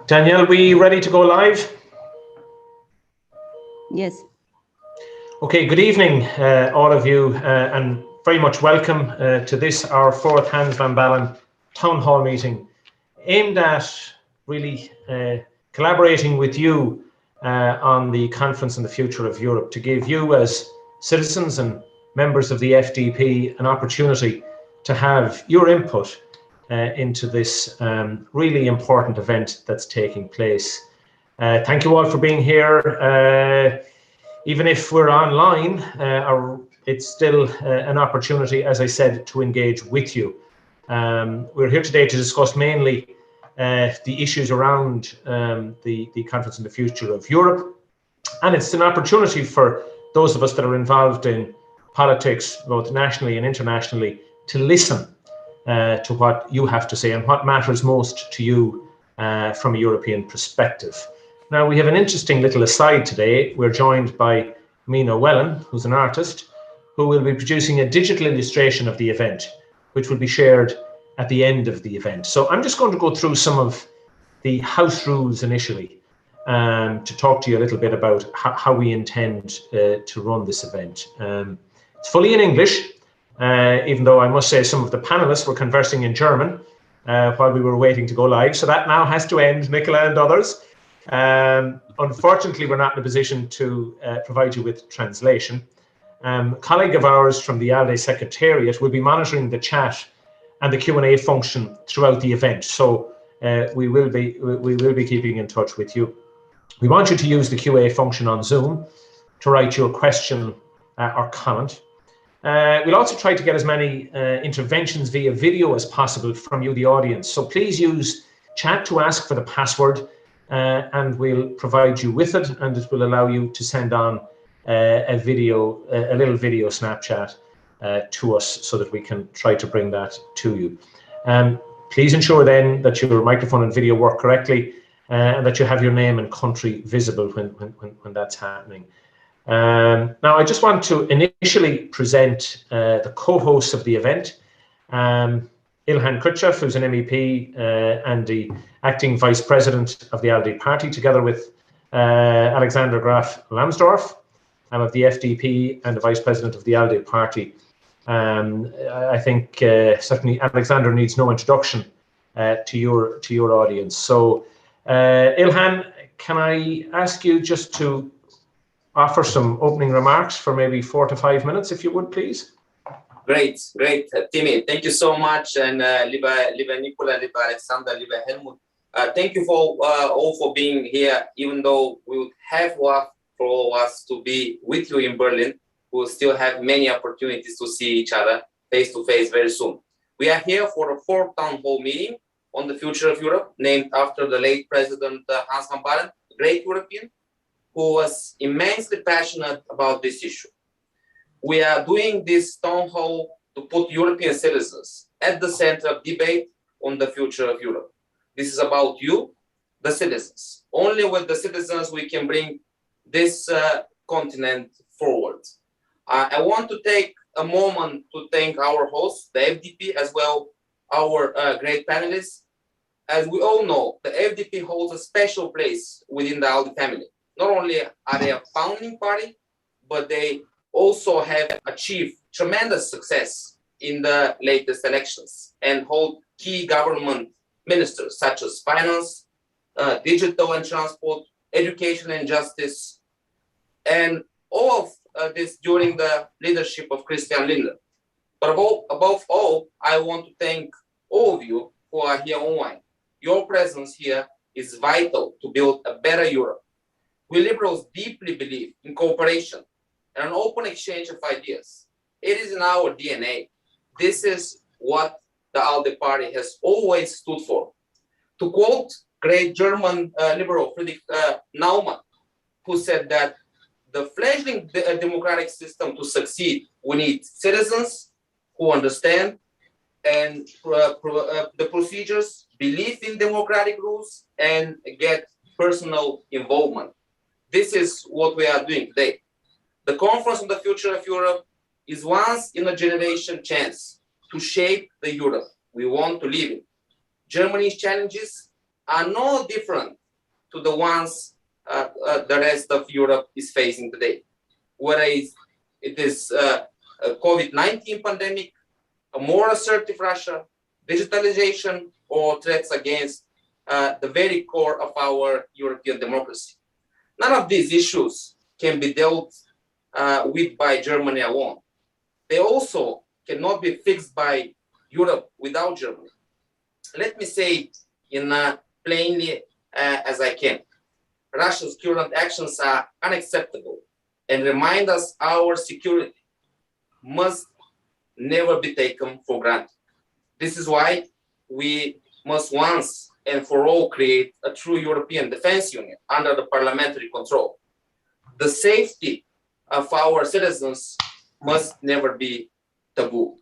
Danielle, we ready to go live? Yes. Okay, good evening, all of you, and very much welcome to this, our fourth Hans van Baalen Town Hall Meeting, aimed at really collaborating with you on the Conference on the Future of Europe, to give you as citizens and members of the FDP an opportunity to have your input into this really important event that's taking place. Thank you all for being here. Even if we're online, it's still an opportunity, as I said, to engage with you. We're here today to discuss mainly the issues around the Conference on the Future of Europe. And it's an opportunity for those of us that are involved in politics, both nationally and internationally, to listen to what you have to say and what matters most to you from a European perspective. Now, we have an interesting little aside today. We're joined by Mina Wellen, who's an artist, who will be producing a digital illustration of the event, which will be shared at the end of the event. So I'm just going to go through some of the house rules initially to talk to you a little bit about how we intend to run this event. It's fully in English, even though I must say some of the panelists were conversing in German while we were waiting to go live. So that now has to end, Nicola and others. Unfortunately, we're not in a position to provide you with translation. A colleague of ours from the ALDE Secretariat will be monitoring the chat and the Q&A function throughout the event. So we will be keeping in touch with you. We want you to use the Q&A function on Zoom to write your question or comment. We'll also try to get as many interventions via video as possible from you, the audience. So please use chat to ask for the password. And we'll provide you with it, and it will allow you to send on a little video Snapchat to us so that we can try to bring that to you. Please ensure then that your microphone and video work correctly and that you have your name and country visible when that's happening. Now, I just want to initially present the co-hosts of the event. Ilhan Kutchev, who's an MEP and the acting Vice-President of the ALDE-Partei, together with Alexander Graf Lambsdorff of the FDP and the Vice-President of the ALDE-Partei. I think certainly Alexander needs no introduction to your audience. So Ilhan, can I ask you just to offer some opening remarks for maybe 4 to 5 minutes, if you would, please? Great, Timmy. Thank you so much, and lieber Nicola, lieber Alexander, lieber Helmut. Thank you for all for being here. Even though we would have loved for all us to be with you in Berlin, we will still have many opportunities to see each other face to face very soon. We are here for a fourth town hall meeting on the future of Europe, named after the late President Hans van Baalen, a great European, who was immensely passionate about this issue. We are doing this town hall to put European citizens at the center of debate on the future of Europe. This is about you, the citizens. Only with the citizens we can bring this continent forward. I want to take a moment to thank our hosts, the FDP, as well our great panelists. As we all know, the FDP holds a special place within the ALDE family. Not only are they a founding party, but they also have achieved tremendous success in the latest elections and hold key government ministers such as finance, digital and transport, education and justice, and all of this during the leadership of Christian Lindner. But above all, I want to thank all of you who are here online. Your presence here is vital to build a better Europe. We liberals deeply believe in cooperation and an open exchange of ideas. It is in our DNA. This is what the ALDE party has always stood for. To quote great German liberal Friedrich Naumann, who said that the fledgling democratic system to succeed, we need citizens who understand and the procedures, believe in democratic rules, and get personal involvement. This is what we are doing today. The Conference on the Future of Europe is once in a generation chance to shape the Europe we want to live in. Germany's challenges are no different to the ones the rest of Europe is facing today. Whether it is a COVID-19 pandemic, a more assertive Russia, digitalization, or threats against the very core of our European democracy. None of these issues can be dealt with by Germany alone. They also cannot be fixed by Europe without Germany. Let me say in plainly as I can. Russia's current actions are unacceptable and remind us our security must never be taken for granted. This is why we must once and for all create a true European defense union under the parliamentary control. The safety of our citizens must never be taboo.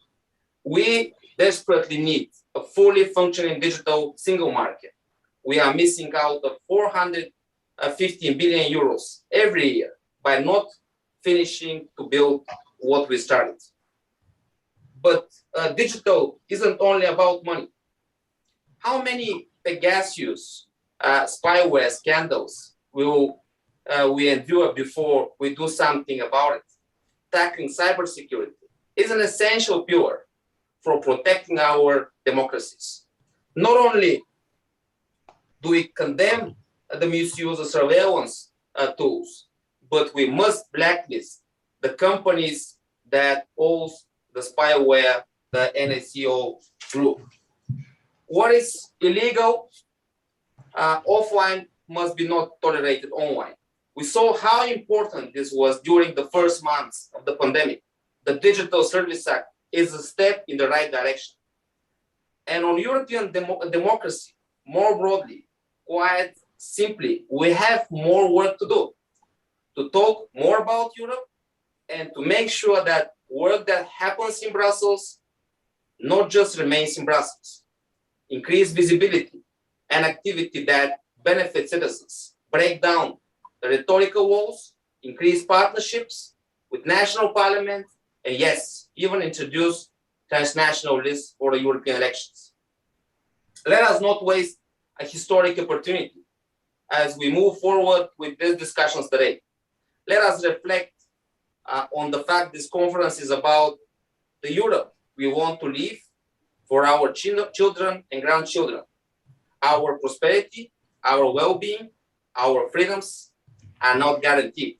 We desperately need a fully functioning digital single market. We are missing out of 415 billion euros every year by not finishing to build what we started. But digital isn't only about money. How many Pegasus spyware scandals will we endure before we do something about it? Tackling cybersecurity is an essential pillar for protecting our democracies. Not only do we condemn the misuse of surveillance tools, but we must blacklist the companies that own the spyware, the NSO group. What is illegal offline must be not tolerated online. We saw how important this was during the first months of the pandemic. The Digital Service Act is a step in the right direction. And on European democracy, more broadly, quite simply, we have more work to do, to talk more about Europe and to make sure that work that happens in Brussels not just remains in Brussels. Increase visibility and activity that benefit citizens, break down the rhetorical walls, increase partnerships with national parliament, and yes, even introduce transnational lists for the European elections. Let us not waste a historic opportunity as we move forward with these discussions today. Let us reflect on the fact this conference is about the Europe we want to live for our children and grandchildren. Our prosperity, our well-being, our freedoms are not guaranteed.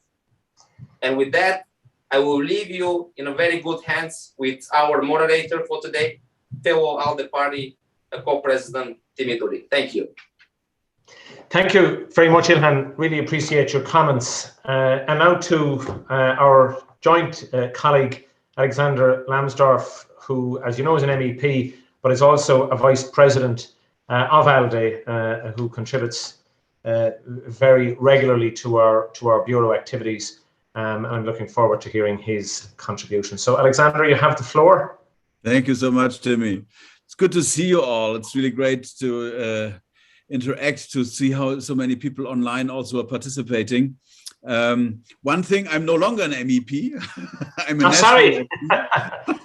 And with that, I will leave you in a very good hands with our moderator for today, fellow ALDE-Party Co-President Timmy. Thank you. Thank you very much, Ilhan. Really appreciate your comments. And now to our joint colleague, Alexander Lambsdorff, who, as you know, is an MEP, but is also a Vice President of ALDE, who contributes very regularly to our Bureau activities. And I'm looking forward to hearing his contribution. So, Alexander, you have the floor. Thank you so much, Timmy. It's good to see you all. It's really great to interact, to see how so many people online also are participating. One thing, I'm no longer an MEP. I'm a sorry.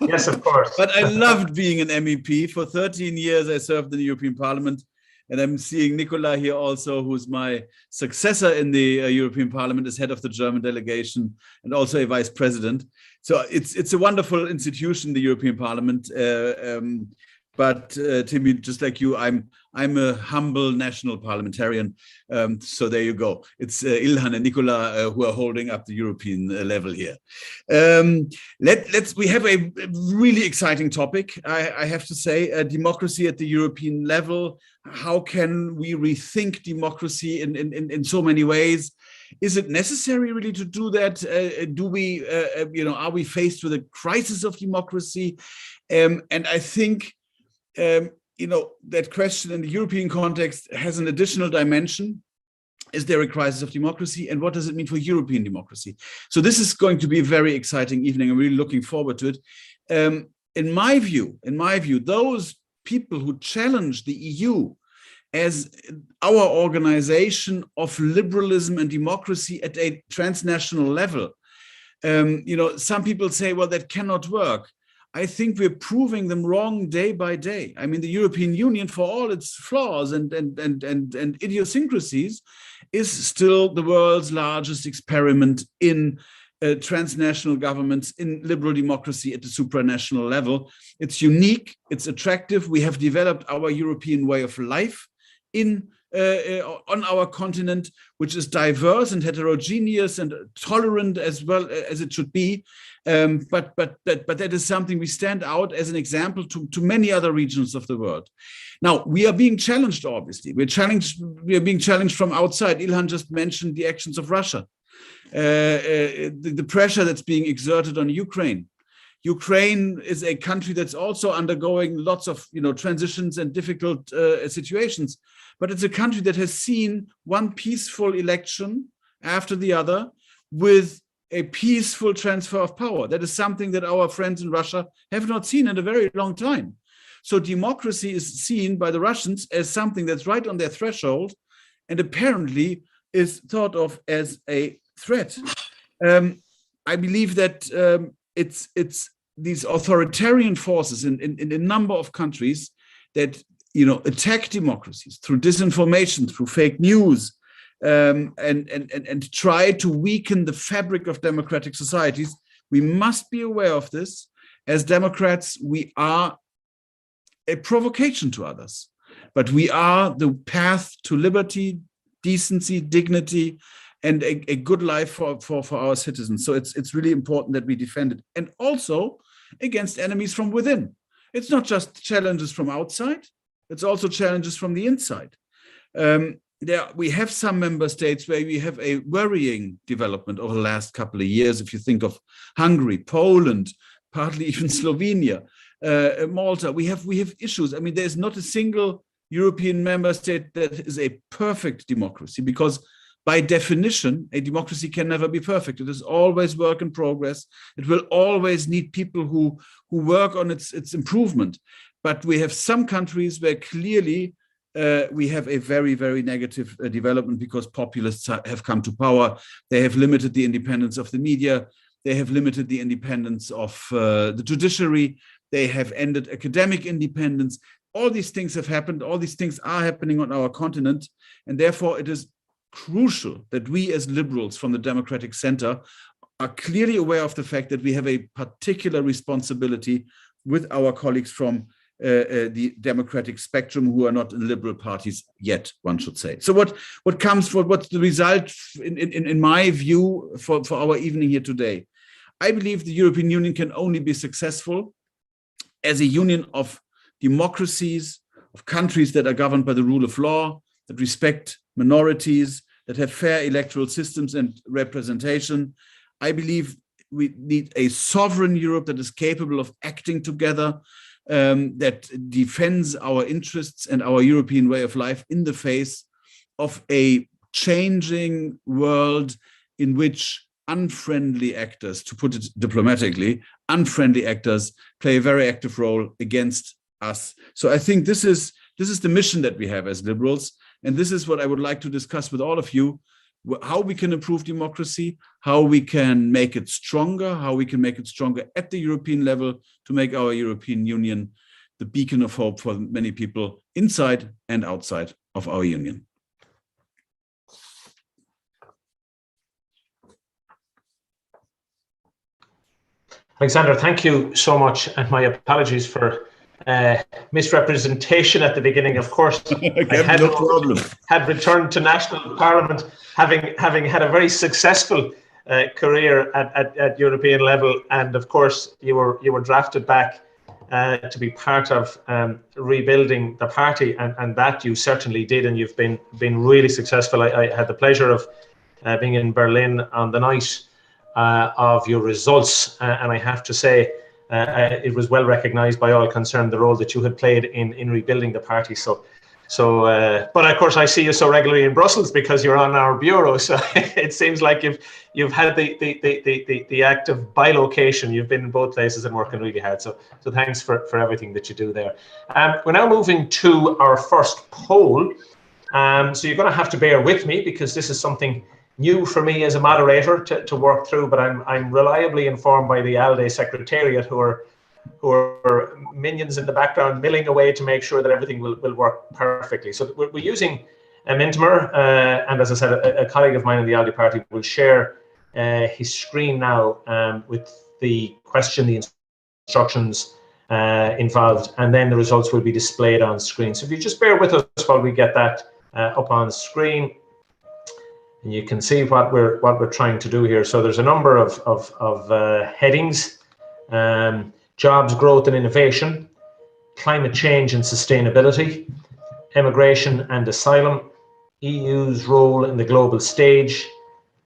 Yes, of course. But I loved being an MEP. For 13 years, I served in the European Parliament. And I'm seeing Nicola here also, who's my successor in the European Parliament, as head of the German delegation and also a vice president. So it's a wonderful institution, the European Parliament. But Timmy, just like you, I'm a humble national parliamentarian. So there you go. It's Ilhan and Nicola who are holding up the European level here. We have a really exciting topic, I have to say, democracy at the European level. How can we rethink democracy in so many ways? Is it necessary really to do that? Do we, are we faced with a crisis of democracy? And I think, that question in the European context has an additional dimension. Is there a crisis of democracy? And what does it mean for European democracy? So this is going to be a very exciting evening. I'm really looking forward to it. In my view, those people who challenge the EU as our organization of liberalism and democracy at a transnational level, some people say, well, that cannot work. I think we're proving them wrong day by day. I mean, the European Union, for all its flaws and idiosyncrasies, is still the world's largest experiment in transnational governments, in liberal democracy at the supranational level. It's unique, it's attractive. We have developed our European way of life on our continent, which is diverse and heterogeneous and tolerant as well as it should be. But that is something we stand out as an example to many other regions of the world. Now, we are being challenged, obviously. We are being challenged from outside. Ilhan just mentioned the actions of Russia, the pressure that's being exerted on Ukraine. Ukraine is a country that's also undergoing lots of transitions and difficult situations, but it's a country that has seen one peaceful election after the other with a peaceful transfer of power. That is something that our friends in Russia have not seen in a very long time. So democracy is seen by the Russians as something that's right on their threshold and apparently is thought of as a threat. I believe that it's these authoritarian forces in a number of countries that attack democracies through disinformation, through fake news, and try to weaken the fabric of democratic societies. We must be aware of this. As Democrats, we are a provocation to others, but we are the path to liberty, decency, dignity, and a good life for our citizens. So it's really important that we defend it, and also against enemies from within. It's not just challenges from outside, it's also challenges from the inside. We have some member states where we have a worrying development over the last couple of years. If you think of Hungary, Poland, partly even Slovenia, Malta, we have issues. I mean, there's not a single European member state that is a perfect democracy, because by definition, a democracy can never be perfect. It is always work in progress. It will always need people who work on its improvement. But we have some countries where clearly we have a very, very negative development because populists have come to power. They have limited the independence of the media. They have limited the independence of the judiciary. They have ended academic independence. All these things have happened. All these things are happening on our continent. And therefore, it is crucial that we as liberals from the democratic center are clearly aware of the fact that we have a particular responsibility with our colleagues from the democratic spectrum who are not in liberal parties yet, one should say. So what's the result in my view for our evening here today? I believe the European Union can only be successful as a union of democracies, of countries that are governed by the rule of law, that respect minorities, that have fair electoral systems and representation. I believe we need a sovereign Europe that is capable of acting together, that defends our interests and our European way of life in the face of a changing world in which unfriendly actors, to put it diplomatically, unfriendly actors play a very active role against us. So I think this is the mission that we have as liberals. And this is what I would like to discuss with all of you, how we can improve democracy, how we can make it stronger, how we can make it stronger at the European level to make our European Union the beacon of hope for many people inside and outside of our union. Alexander, thank you so much, and my apologies for misrepresentation at the beginning. Of course, I had returned to national parliament, having had a very successful career at European level, and of course you were drafted back to be part of rebuilding the party, and that you certainly did, and you've been really successful. I had the pleasure of being in Berlin on the night of your results, and I have to say, it was well recognized by all concerned, the role that you had played in rebuilding the party. But of course I see you so regularly in Brussels because you're on our bureau. So it seems like you've had the active bilocation. You've been in both places and working really hard. So thanks for everything that you do there. We're now moving to our first poll. So you're going to have to bear with me because this is something new for me as a moderator to work through, but I'm reliably informed by the ALDE Secretariat, who are who are minions in the background milling away to make sure that everything will work perfectly. So we're using Mentimer, and as I said, a colleague of mine in the ALDE-Partei will share his screen now with the question, the instructions involved, and then the results will be displayed on screen. So if you just bear with us while we get that up on screen, and you can see what we're trying to do here. So there's a number of headings: jobs, growth and innovation, climate change and sustainability, immigration and asylum, EU's role in the global stage,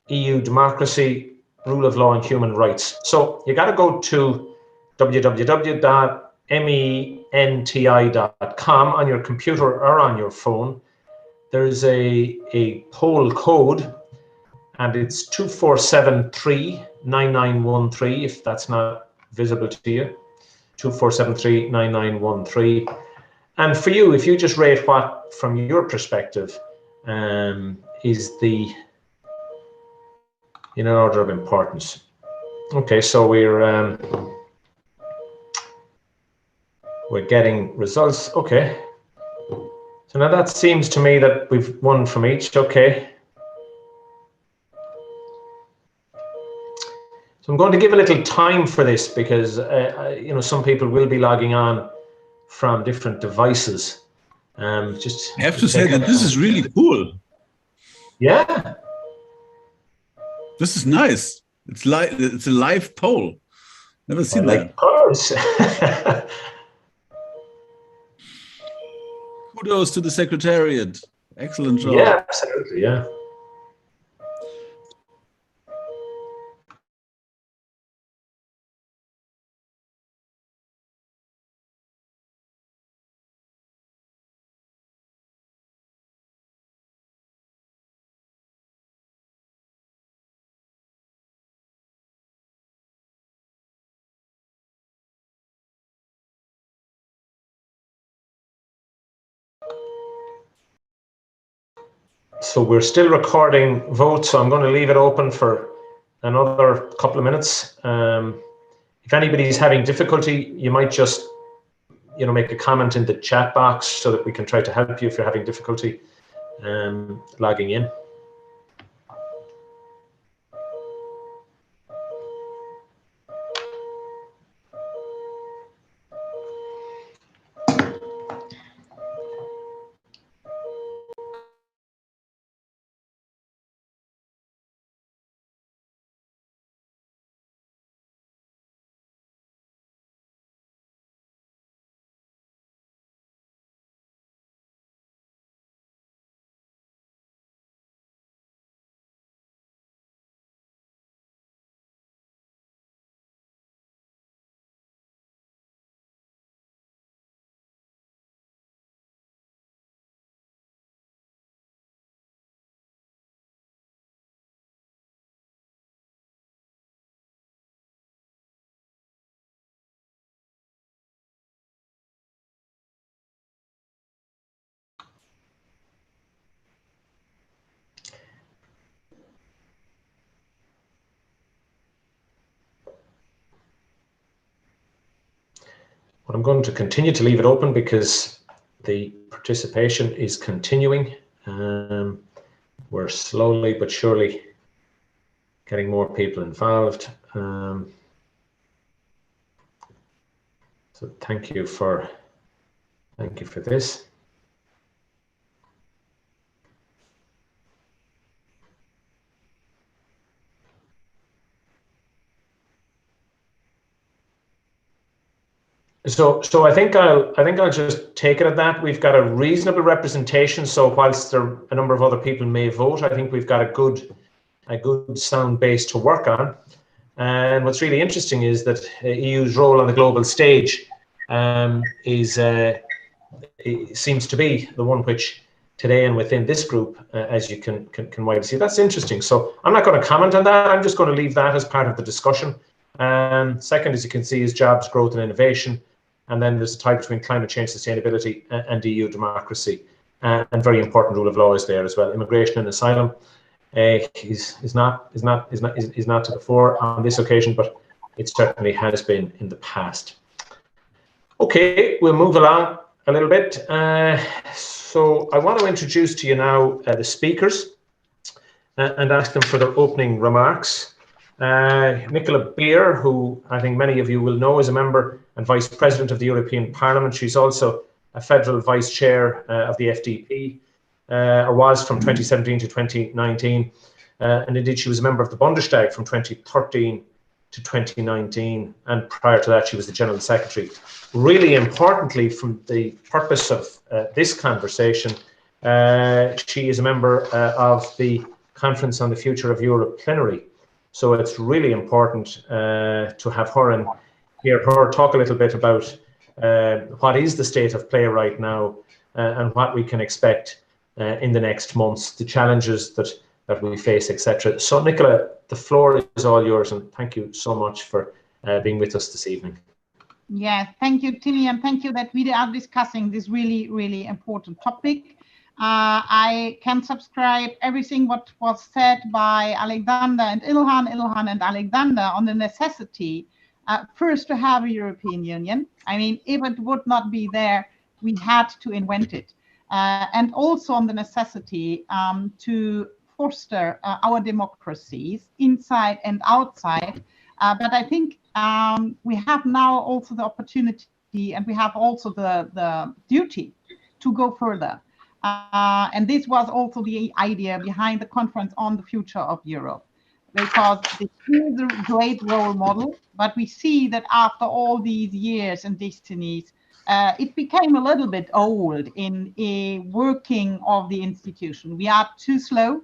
EU democracy, rule of law and human rights. So you got to go to www.menti.com on your computer or on your phone. There's a poll code, and it's 24739913, if that's not visible to you. 24739913. And for you, if you just rate what, from your perspective, is the in an order of importance. Okay, so we're getting results. Okay, so now that seems to me that we've one from each. Okay, so I'm going to give a little time for this because you know, some people will be logging on from different devices. Just I have to say that this is really cool. Yeah, this is nice. It's a live poll. Never seen that. Colors. Kudos to the Secretariat. Excellent job. Yeah, absolutely. Yeah. So we're still recording votes, so I'm going to leave it open for another couple of minutes. If anybody's having difficulty, you might just, you know, make a comment in the chat box so that we can try to help you if you're having difficulty logging in. But I'm going to continue to leave it open because the participation is continuing. We're slowly but surely getting more people involved. So thank you for this. So I think I'll just take it at that. We've got a reasonable representation. So whilst a number of other people may vote, I think we've got a good sound base to work on. And what's really interesting is that EU's role on the global stage seems to be the one which today and within this group, as you can widely see, that's interesting. So I'm not going to comment on that. I'm just going to leave that as part of the discussion. Second, as you can see, is jobs, growth and innovation. And then there's a tie between climate change, sustainability and EU democracy. And very important rule of law is there as well. Immigration and asylum is not to the fore on this occasion, but it certainly has been in the past. Okay, we'll move along a little bit. So I want to introduce to you now the speakers and ask them for their opening remarks. Nicola Beer, who I think many of you will know, is a member and Vice President of the European Parliament. She's also a Federal Vice Chair of the FDP, or was from 2017 to 2019. And indeed, she was a member of the Bundestag from 2013 to 2019. And prior to that, she was the General Secretary. Really importantly, from the purpose of this conversation, she is a member of the Conference on the Future of Europe plenary. So it's really important to have her and hear her talk a little bit about what is the state of play right now and what we can expect in the next months, the challenges that we face, etc. So Nicola, the floor is all yours, and thank you so much for being with us this evening. Yeah, thank you, Timmy, and thank you that we are discussing this really, really important topic. I can subscribe everything what was said by Alexander and Ilhan and Alexander on the necessity first to have a European Union. I mean, if it would not be there, we had to invent it. And also on the necessity to foster our democracies inside and outside. But I think we have now also the opportunity, and we have also the duty to go further. And this was also the idea behind the conference on the future of Europe, because this is a great role model, but we see that after all these years and destinies, it became a little bit old in a working of the institution. We are too slow.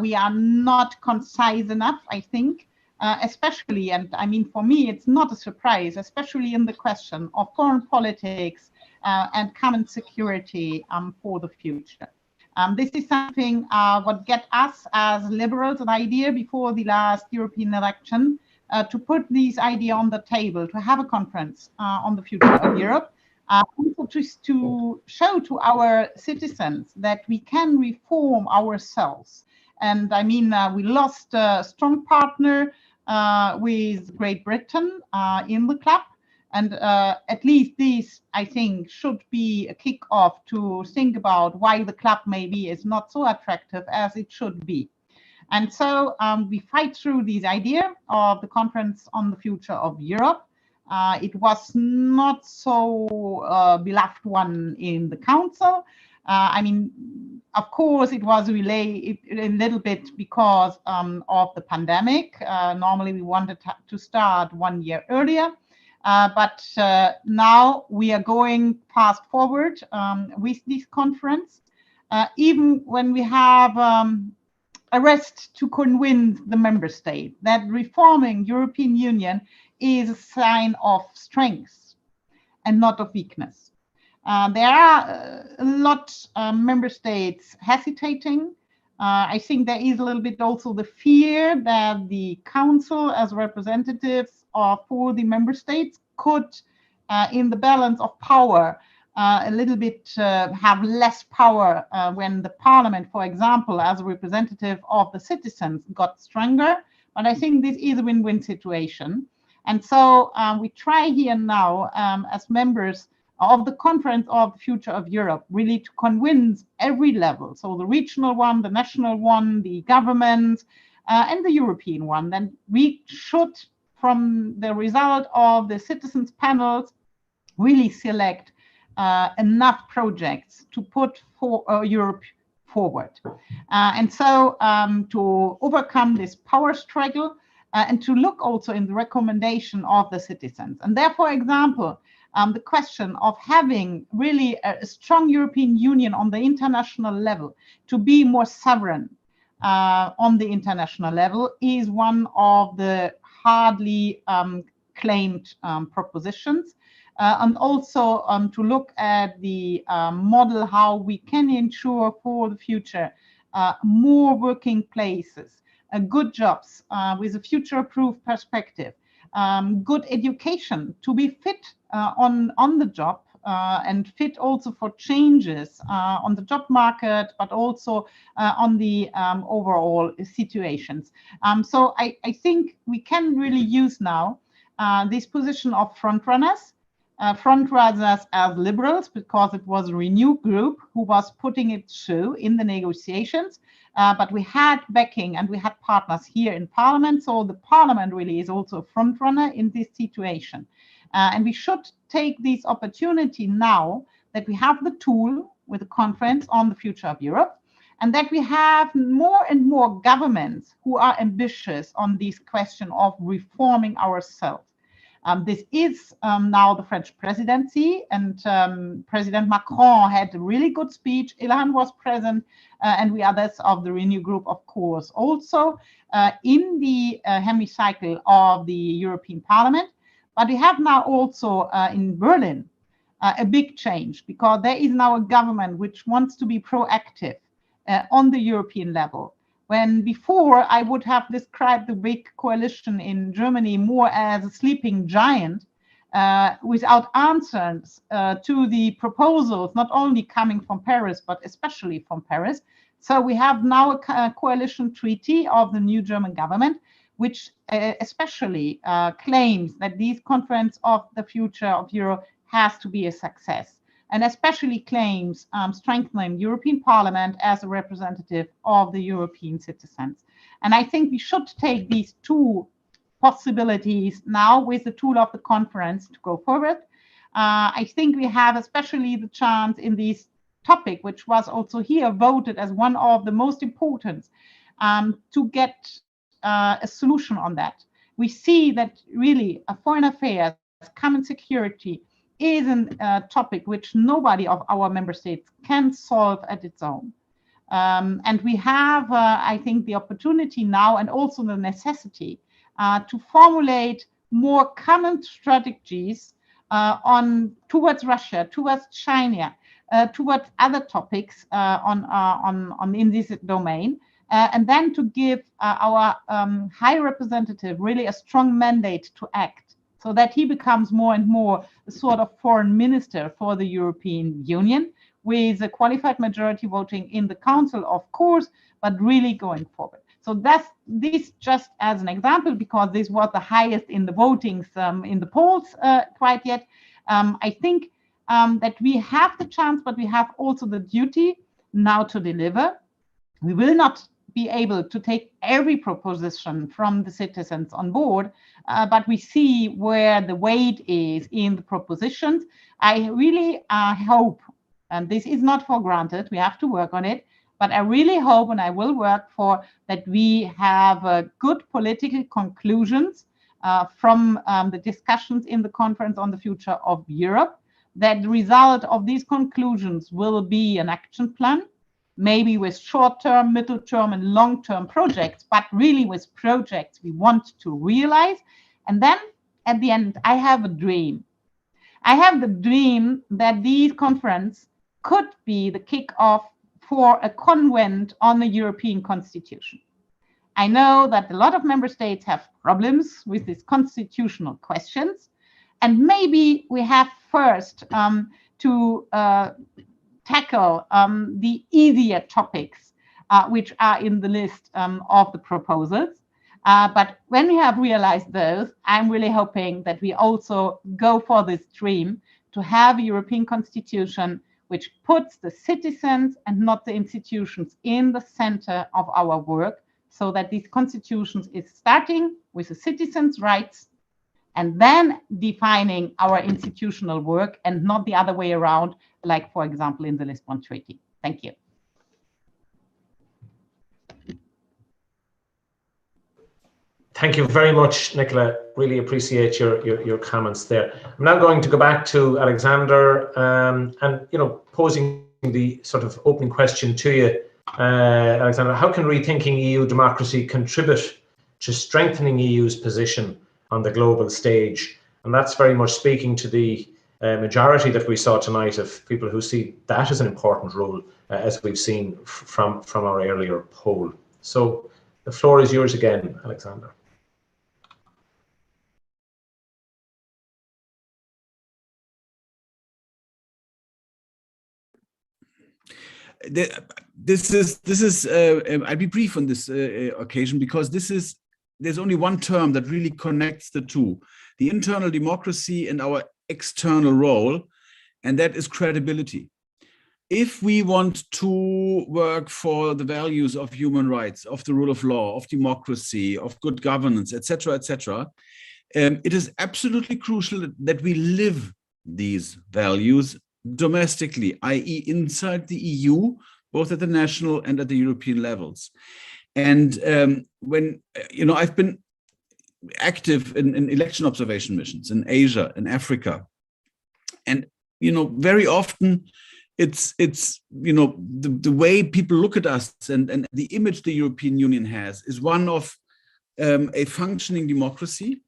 We are not concise enough, I think, especially, and I mean, for me, it's not a surprise, especially in the question of foreign politics and common security for the future. This is something what get us as liberals an idea before the last European election to put this idea on the table, to have a conference on the future of Europe, also to show to our citizens that we can reform ourselves. And I mean, we lost a strong partner with Great Britain in the club. And at least this, I think, should be a kickoff to think about why the club maybe is not so attractive as it should be. And so we fight through this idea of the conference on the future of Europe. It was not so beloved one in the council. I mean, of course, it was delayed a little bit because of the pandemic. Normally, we wanted to start 1 year earlier. But now we are going fast forward with this conference, even when we have a rest to convince the member state that reforming European Union is a sign of strength and not of weakness. There are a lot of member states hesitating. I think there is a little bit also the fear that the council as representatives for the member states could, in the balance of power, a little bit have less power when the parliament, for example, as a representative of the citizens got stronger. But I think this is a win-win situation. And so we try here now as members of the Conference of the Future of Europe, really to convince every level, so the regional one, the national one, the government, and the European one, then we should, from the result of the citizens panels, really select enough projects to put for Europe forward. And so to overcome this power struggle and to look also in the recommendation of the citizens. And there, for example, the question of having really a strong European Union on the international level to be more sovereign on the international level is one of the hardly claimed propositions. And also to look at the model how we can ensure for the future more working places, good jobs with a future-proof perspective, good education to be fit on the job and fit also for changes on the job market, but also on the overall situations. So I think we can really use now this position of front runners front runners as liberals, because it was a Renew group who was putting it through in the negotiations. But we had backing and we had partners here in Parliament. So the Parliament really is also a front runner in this situation. And we should take this opportunity now that we have the tool with the conference on the future of Europe, and that we have more and more governments who are ambitious on this question of reforming ourselves. This is now the French presidency, and President Macron had a really good speech. Ilhan was present, and we others of the Renew Group, of course, also in the hemicycle of the European Parliament. But we have now also in Berlin a big change, because there is now a government which wants to be proactive on the European level. When before I would have described the big coalition in Germany more as a sleeping giant without answers to the proposals, not only coming from Paris, but especially from Paris. So we have now a coalition treaty of the new German government, which especially claims that this conference of the future of Europe has to be a success, and especially claims strengthening European Parliament as a representative of the European citizens. And I think we should take these two possibilities now with the tool of the conference to go forward. I think we have especially the chance in this topic, which was also here voted as one of the most important, to get a solution on that. We see that really foreign affairs, common security, is a topic which nobody of our member states can solve at its own. And we have, I think, the opportunity now, and also the necessity, to formulate more common strategies towards Russia, towards China, towards other topics in this domain, and then to give our High Representative really a strong mandate to act, so that he becomes more and more a sort of foreign minister for the European Union, with a qualified majority voting in the Council, of course, but really going forward. So that's this just as an example, because this was the highest in the votings in the polls quite yet. I think that we have the chance, but we have also the duty now to deliver. We will not be able to take every proposition from the citizens on board, but we see where the weight is in the propositions. I really hope, and this is not for granted, we have to work on it, but I really hope, and I will work for, that we have good political conclusions from the discussions in the conference on the future of Europe, that the result of these conclusions will be an action plan, maybe with short-term, middle-term, and long-term projects, but really with projects we want to realize. And then at the end, I have a dream. I have the dream that this conference could be the kick-off for a convent on the European Constitution. I know that a lot of member states have problems with these constitutional questions, and maybe we have first to tackle the easier topics which are in the list of the proposals. But when we have realized those, I'm really hoping that we also go for this dream to have a European Constitution which puts the citizens and not the institutions in the center of our work, so that these constitutions is starting with the citizens' rights and then defining our institutional work, and not the other way around, like, for example, in the Lisbon Treaty. Thank you. Thank you very much, Nicola. Really appreciate your comments there. I'm now going to go back to Alexander and, posing the sort of opening question to you, Alexander. How can rethinking EU democracy contribute to strengthening EU's position on the global stage? And that's very much speaking to the majority that we saw tonight of people who see that as an important role, as we've seen from our earlier poll. So the floor is yours again, Alexander. This is I'll be brief on this occasion, because there's only one term that really connects the two: the internal democracy and our external role, and that is credibility. If we want to work for the values of human rights, of the rule of law, of democracy, of good governance, etc., it is absolutely crucial that we live these values domestically, i.e. inside the EU, both at the national and at the European levels. And when, I've been active in election observation missions in Asia, in Africa, and, very often it's the way people look at us and the image the European Union has is one of a functioning democracy.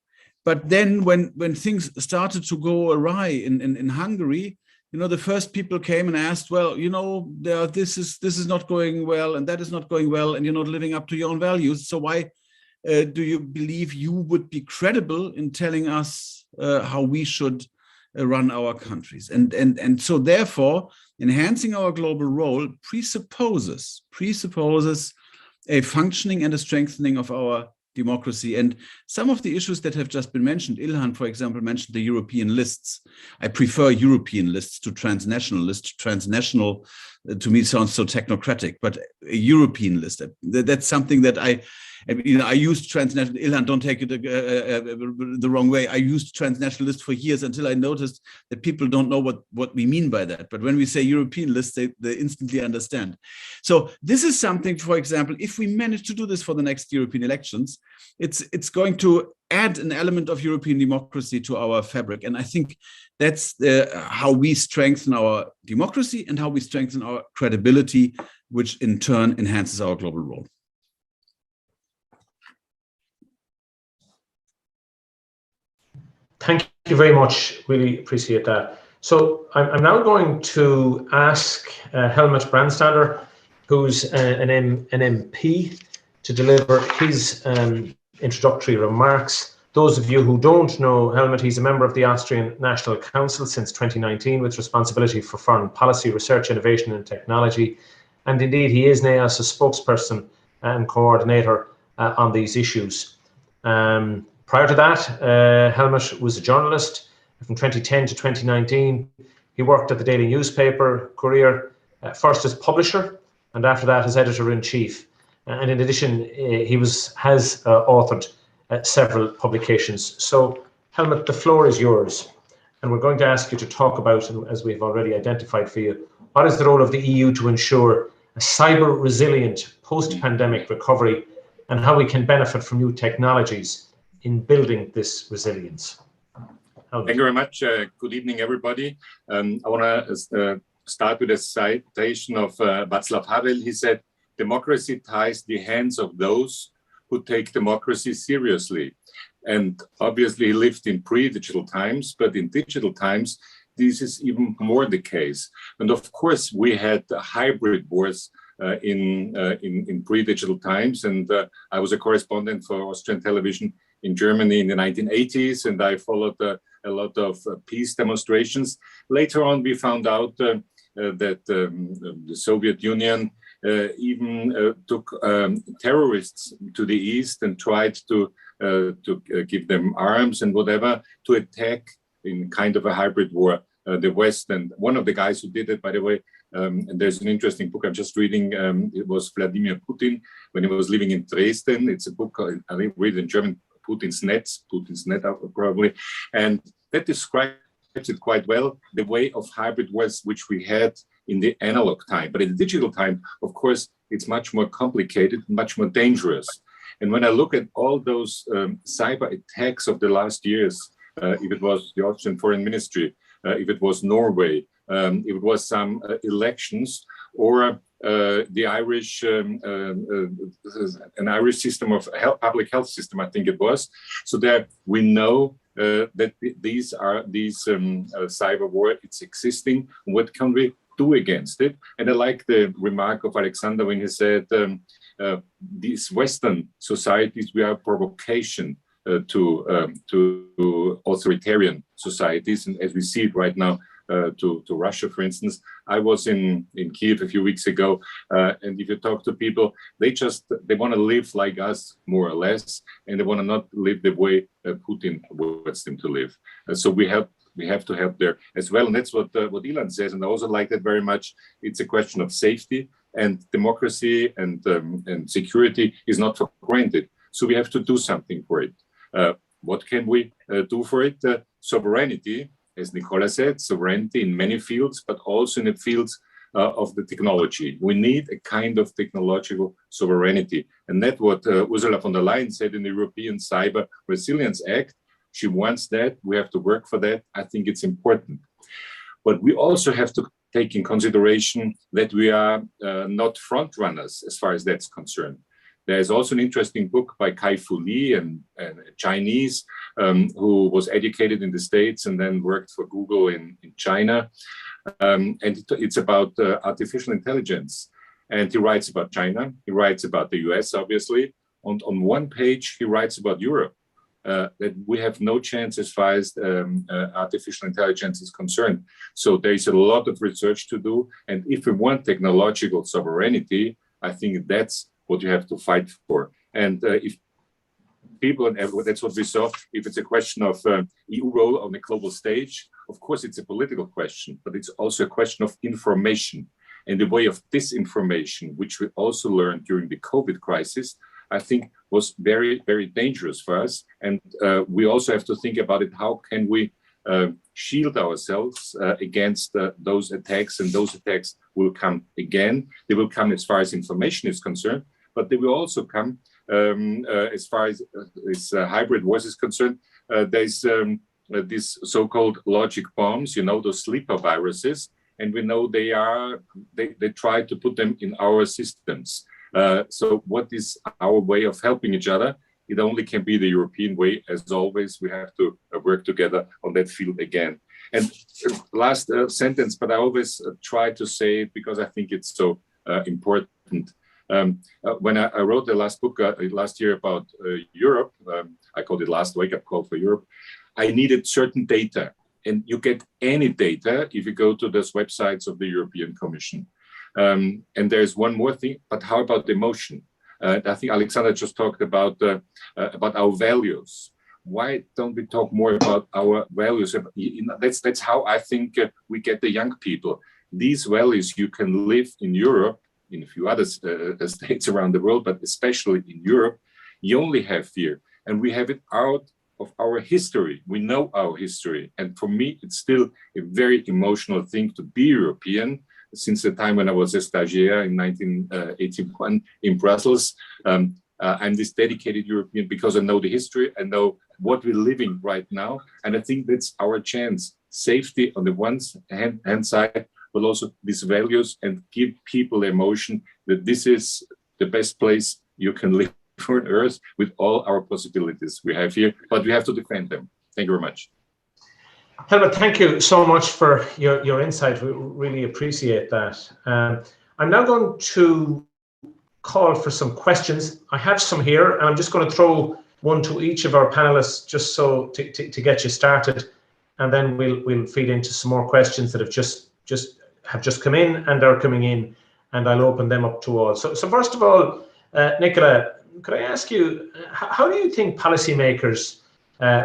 But then when things started to go awry in Hungary, the first people came and asked, well, this is not going well and that is not going well, and you're not living up to your own values. So why do you believe you would be credible in telling us how we should run our countries? And so therefore, enhancing our global role presupposes a functioning and a strengthening of our democracy. And some of the issues that have just been mentioned, Ilhan, for example, mentioned the European lists. I prefer European lists to transnational lists. Transnational, to me, sounds so technocratic, but a European list, that's something that I used transnational. Ilhan, don't take it the wrong way. I used transnational lists for years until I noticed that people don't know what we mean by that. But when we say European lists, they instantly understand. So this is something, for example, if we manage to do this for the next European elections, it's going to add an element of European democracy to our fabric. And I think that's how we strengthen our democracy and how we strengthen our credibility, which in turn enhances our global role. Thank you very much. Really appreciate that. So I'm now going to ask Helmut Brandstatter, who's an MP, to deliver his introductory remarks. Those of you who don't know Helmut, he's a member of the Austrian National Council since 2019 with responsibility for foreign policy, research, innovation and technology. And indeed, he is NEAS a spokesperson and coordinator on these issues. Prior to that, Helmut was a journalist from 2010 to 2019. He worked at the daily newspaper Courier, first as publisher, and after that as editor-in-chief. And in addition, he has authored several publications. So, Helmut, the floor is yours. And we're going to ask you to talk about, as we've already identified for you, what is the role of the EU to ensure a cyber-resilient post-pandemic recovery, and how we can benefit from new technologies in building this resilience. Helmut. Thank you very much. Good evening, everybody. I want to start with a citation of Václav Havel. He said, "Democracy ties the hands of those who take democracy seriously." And obviously he lived in pre-digital times, but in digital times, this is even more the case. And of course, we had hybrid wars in pre-digital times. And I was a correspondent for Austrian television in Germany in the 1980s, and I followed a lot of peace demonstrations. Later on, we found out that the Soviet Union even took terrorists to the east and tried to give them arms and whatever to attack in kind of a hybrid war the West. And one of the guys who did it, by the way, and there's an interesting book I'm just reading. It was Vladimir Putin when he was living in Dresden. It's a book I think read in German, Putin's Net probably, and that describes it quite well, the way of hybrid wars which we had in the analog time. But in the digital time, of course, it's much more complicated, much more dangerous. And when I look at all those cyber attacks of the last years, if it was the Austrian Foreign Ministry, if it was Norway, if it was some elections, or the Irish, an Irish system of public health system, I think it was. So that we know that these cyber war, it's existing. What can we do against it? And I like the remark of Alexander when he said, these Western societies, we are a provocation to authoritarian societies, and as we see it right now, to Russia, for instance. I was in Kiev a few weeks ago, and if you talk to people, they want to live like us, more or less, and they want to not live the way Putin wants them to live. So we have we have to help there as well. And that's what Ilan says. And I also like that very much. It's a question of safety, and democracy and security is not for granted. So we have to do something for it. What can we do for it? Sovereignty, as Nicola said, sovereignty in many fields, but also in the fields of the technology. We need a kind of technological sovereignty. And that's what Ursula von der Leyen said in the European Cyber Resilience Act. She wants that. We have to work for that. I think it's important. But we also have to take in consideration that we are not front runners as far as that's concerned. There's also an interesting book by Kai-Fu Lee, a Chinese who was educated in the States and then worked for Google in China. And it's about artificial intelligence. And he writes about China. He writes about the US, obviously. And on one page, he writes about Europe, that we have no chance as far as artificial intelligence is concerned. So there is a lot of research to do. And if we want technological sovereignty, I think that's what you have to fight for. And if people, and that's what we saw, if it's a question of EU role on the global stage, of course it's a political question, but it's also a question of information. And the way of disinformation, which we also learned during the COVID crisis, I think was very, very dangerous for us. And we also have to think about it, how can we shield ourselves against those attacks, and those attacks will come again. They will come as far as information is concerned, but they will also come as far as hybrid wars is concerned. There's these so-called logic bombs, you know, those sleeper viruses, and we know they try to put them in our systems. So what is our way of helping each other? It only can be the European way. As always, we have to work together on that field again. And last sentence, but I always try to say it because I think it's so important. When I wrote the last book last year about Europe, I called it Last Wake Up Call for Europe, I needed certain data. And you get any data if you go to those websites of the European Commission. And there's one more thing, but how about emotion? I think Alexander just talked about our values. Why don't we talk more about our values? That's how I think we get the young people. These values you can live in Europe, in a few other states around the world, but especially in Europe, you only have fear. And we have it out of our history. We know our history. And for me, it's still a very emotional thing to be European. Since the time when I was a stagiaire in 1981 in Brussels, I'm this dedicated European because I know the history, I know what we're living right now. And I think that's our chance. Safety on the one hand side, but also these values, and give people the emotion that this is the best place you can live on earth with all our possibilities we have here, but we have to defend them. Thank you very much. Helmut, thank you so much for your insight. We really appreciate that. I'm now going to call for some questions. I have some here, and I'm just going to throw one to each of our panelists just so to get you started, and then we'll feed into some more questions that have just come in and are coming in, and I'll open them up to all. So first of all, Nicola, could I ask you, how do you think policymakers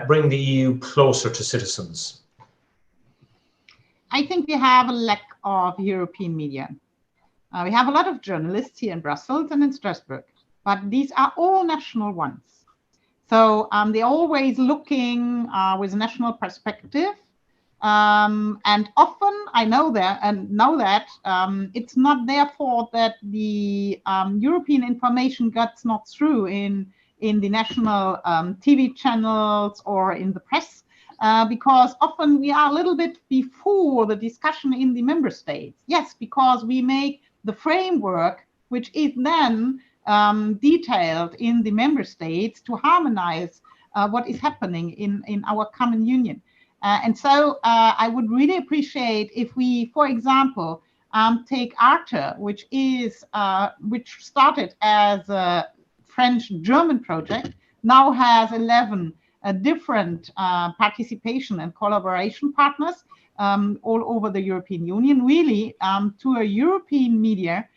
bring the EU closer to citizens? I think we have a lack of European media. We have a lot of journalists here in Brussels and in Strasbourg, but these are all national ones. So they're always looking with a national perspective. And often I know that it's not their fault that the European information gets not through in the national TV channels or in the press. Because often we are a little bit before the discussion in the member states. Yes, because we make the framework, which is then detailed in the member states to harmonize what is happening in our common union. And so I would really appreciate if we, for example, take Arte, which started as a French-German project, now has 11 different participation and collaboration partners all over the European Union, really to a European media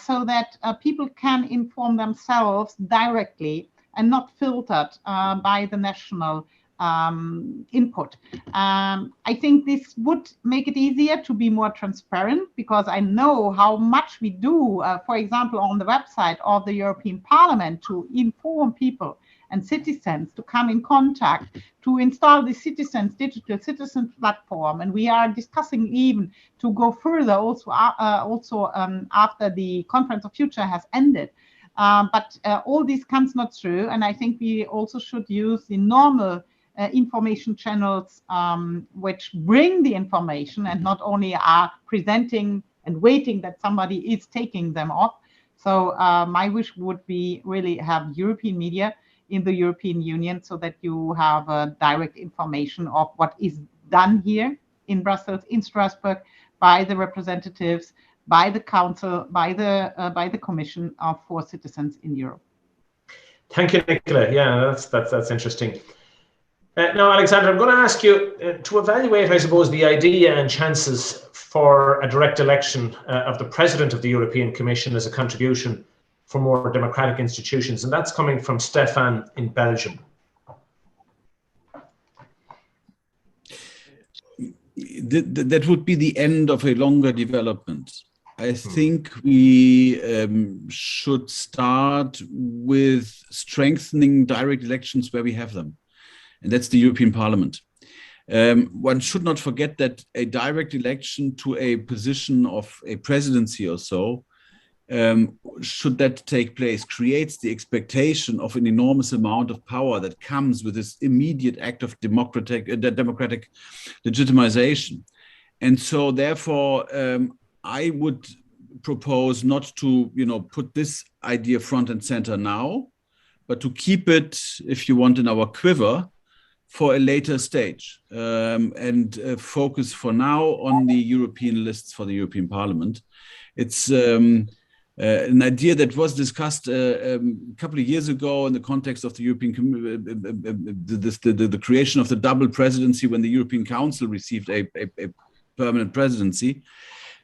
so that people can inform themselves directly and not filtered by the national input. I think this would make it easier to be more transparent, because I know how much we do, for example, on the website of the European Parliament to inform people and citizens to come in contact, to install the digital citizen platform. And we are discussing even to go further also, after the Conference of Future has ended. But all this comes not through. And I think we also should use the normal information channels which bring the information and not only are presenting and waiting that somebody is taking them off. So my wish would be really have European media in the European Union, so that you have direct information of what is done here in Brussels, in Strasbourg, by the representatives, by the Council, by the Commission for Citizens in Europe. Thank you, Nicola. Yeah, that's interesting. Now, Alexander, I'm going to ask you to evaluate, I suppose, the idea and chances for a direct election of the President of the European Commission as a contribution for more democratic institutions. And that's coming from Stefan in Belgium. That would be the end of a longer development. I think we should start with strengthening direct elections where we have them. And that's the European Parliament. One should not forget that a direct election to a position of a presidency or so, should that take place, creates the expectation of an enormous amount of power that comes with this immediate act of democratic legitimization. And so therefore, I would propose not to, put this idea front and center now, but to keep it, if you want, in our quiver for a later stage, and focus for now on the European lists for the European Parliament. It's an idea that was discussed a couple of years ago in the context of the European, the creation of the double presidency when the European Council received a permanent presidency.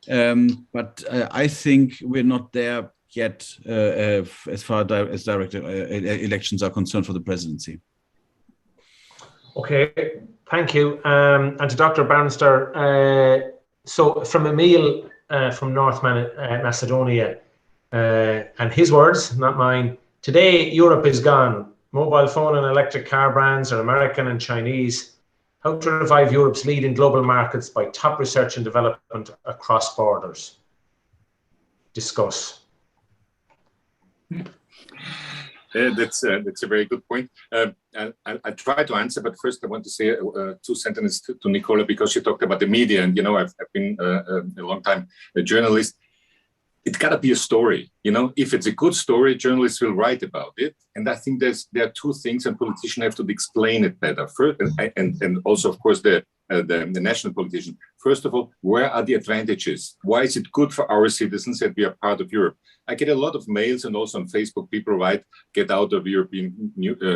But I think we're not there yet as far as direct elections are concerned for the presidency. Okay, thank you. And to Dr. Barnster, so from Emil from North Macedonia, and his words, not mine. Today, Europe is gone. Mobile phone and electric car brands are American and Chinese. How to revive Europe's lead in global markets by top research and development across borders. Discuss. That's a very good point. I'll try to answer, but first I want to say two sentences to Nicola, because she talked about the media, and I've been a long time a journalist. It's got to be a story, If it's a good story, journalists will write about it, and I think there are two things, and politicians have to explain it better. First, and also, of course, the national politician. First of all, where are the advantages? Why is it good for our citizens that we are part of Europe? I get a lot of mails, and also on Facebook, people write, "Get out of European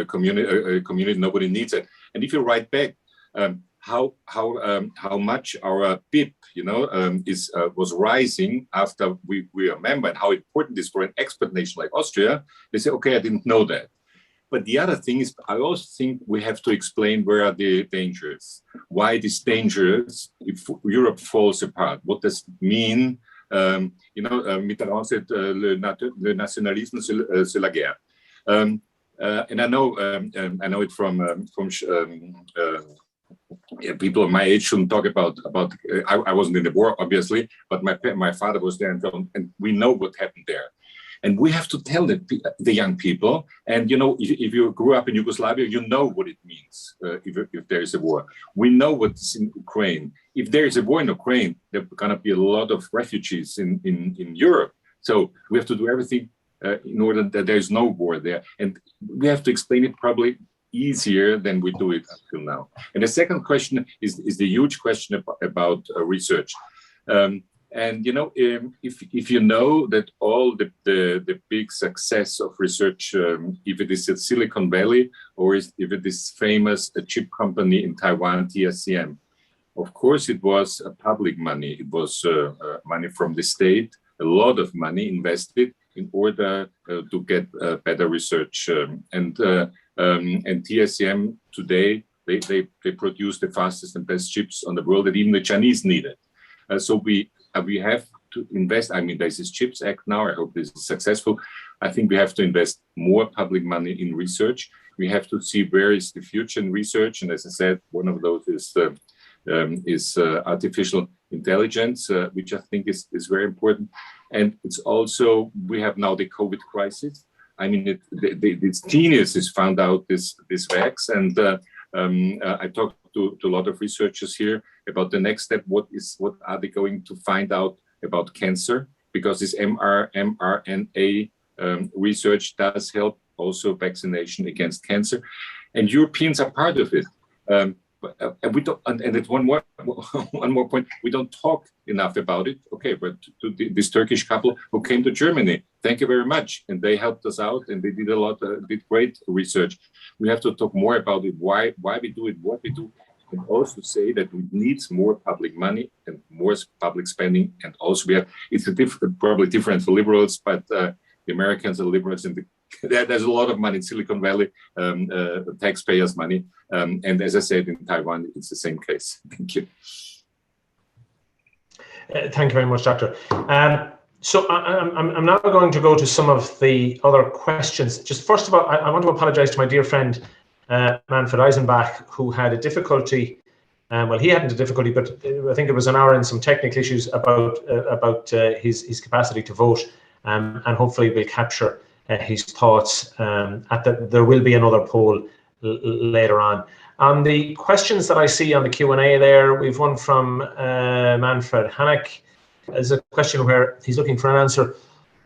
community. Nobody needs it." And if you write back, how much our BIP, was rising after we are a member, and how important it is for an expert nation like Austria, they say, "Okay, I didn't know that." But the other thing is, I also think we have to explain where are the dangers. Why it is dangerous if Europe falls apart? What does it mean? Mitterrand said, "Le nationalisme, c'est la guerre." And I know it from people of my age shouldn't talk about. I wasn't in the war, obviously, but my father was there, and we know what happened there. And we have to tell the young people. And if you grew up in Yugoslavia, you know what it means if there is a war. We know what's in Ukraine. If there is a war in Ukraine, there are going to be a lot of refugees in Europe. So we have to do everything in order that there is no war there. And we have to explain it probably easier than we do it until now. And the second question is the huge question about research. And if you know that all the big success of research, if it is at Silicon Valley or if it is famous a chip company in Taiwan, TSMC, of course it was public money. It was money from the state, a lot of money invested in order to get better research. And TSMC today They produce the fastest and best chips on the world that even the Chinese need it. So we have to invest. I mean, there's this CHIPS Act now. I hope this is successful. I think we have to invest more public money in research. We have to see where is the future in research. And as I said, one of those is artificial intelligence, which I think is very important. And it's also, we have now the COVID crisis. I mean, it's geniuses found out this vax, and I talked to a lot of researchers here about the next step. What are they going to find out about cancer? Because this mRNA research does help also vaccination against cancer, and Europeans are part of it. And we don't. And it's one more point. We don't talk enough about it. Okay, but to this Turkish couple who came to Germany, thank you very much, and they helped us out, and they did a lot, did great research. We have to talk more about it. Why we do it, what we do, and also say that we need more public money and more public spending. And also we have, it's probably different for liberals, but the Americans are liberals, and there's a lot of money in Silicon Valley, taxpayers' money. And as I said, in Taiwan, it's the same case. Thank you. Thank you very much, Doctor. So I'm now going to go to some of the other questions. Just first of all, I want to apologize to my dear friend, Manfred Eisenbach, who had a difficulty. Well, he hadn't a difficulty, but I think it was an hour and some technical issues about his capacity to vote. And hopefully we'll capture his thoughts. There will be another poll later on. On the questions that I see on the Q&A there, we've one from Manfred Hanek. There's a question where he's looking for an answer.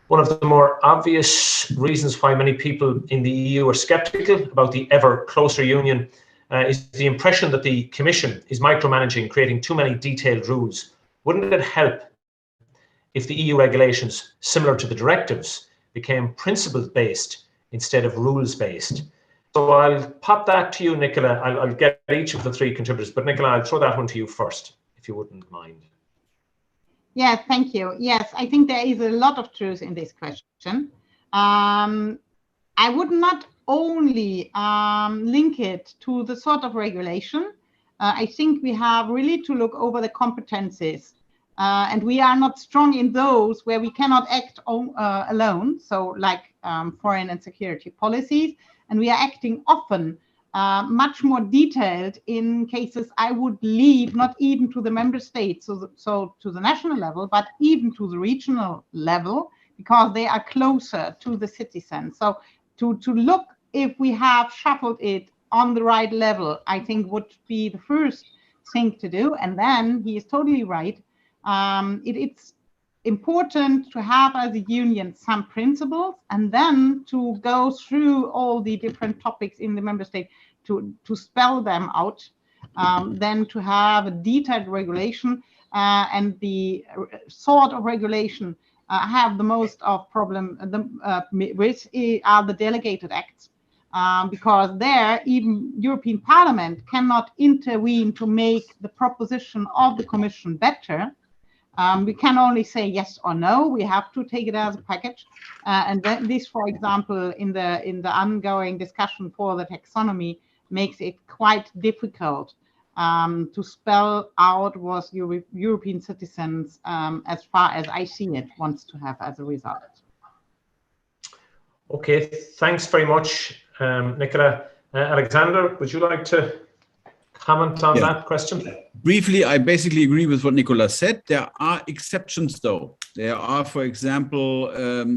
One of the more obvious reasons why many people in the EU are skeptical about the ever closer union is the impression that the Commission is micromanaging, creating too many detailed rules. Wouldn't it help if the EU regulations, similar to the directives, became principle-based instead of rules-based? So I'll pop that to you, Nicola. I'll get each of the three contributors, but Nicola, I'll throw that one to you first, if you wouldn't mind. Yes, thank you. Yes, I think there is a lot of truth in this question. I would not only link it to the sort of regulation. I think we have really to look over the competencies. And we are not strong in those where we cannot act alone, so like foreign and security policies, and we are acting often much more detailed in cases I would leave not even to the member states, so to the national level, but even to the regional level, because they are closer to the citizens. So to look if we have shuffled it on the right level, I think would be the first thing to do. And then he is totally right. It's important to have as a union some principles, and then to go through all the different topics in the member state to spell them out, then to have a detailed regulation, and the sort of regulation have the most of problem with are the delegated acts, because there even European Parliament cannot intervene to make the proposition of the Commission better. We can only say yes or no. We have to take it as a package, and this, for example, in the ongoing discussion for the taxonomy, makes it quite difficult to spell out what European citizens, as far as I see it, wants to have as a result. Okay, thanks very much, Nicola. Alexander, would you like to comment on that question? Briefly, I basically agree with what Nicola said. There are exceptions, though. There are, for example,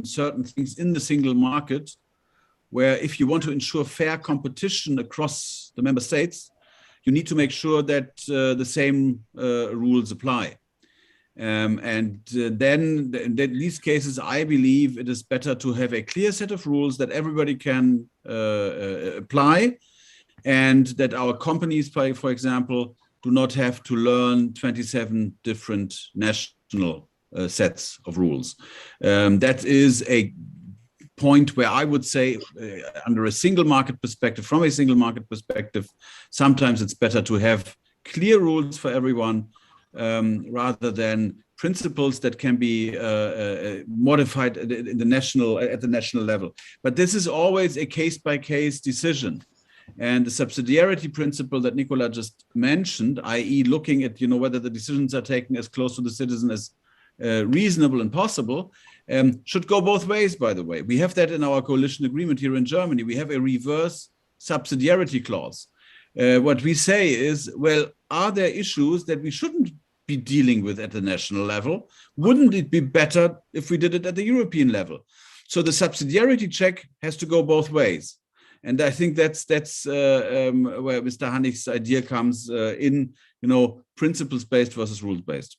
certain things in the single market where if you want to ensure fair competition across the member states, you need to make sure that the same rules apply. And then in these cases, I believe it is better to have a clear set of rules that everybody can apply, and that our companies, for example, do not have to learn 27 different national sets of rules. That is a point where I would say, under a single market perspective, from a single market perspective, sometimes it's better to have clear rules for everyone, rather than principles that can be modified at the national level. But this is always a case-by-case decision. And the subsidiarity principle that Nicola just mentioned, i.e. looking at, whether the decisions are taken as close to the citizen as reasonable and possible, should go both ways, by the way. We have that in our coalition agreement here in Germany. We have a reverse subsidiarity clause. What we say is, well, are there issues that we shouldn't be dealing with at the national level? Wouldn't it be better if we did it at the European level? So the subsidiarity check has to go both ways. And I think that's where Mr. Hanich's idea comes in, principles-based versus rules-based.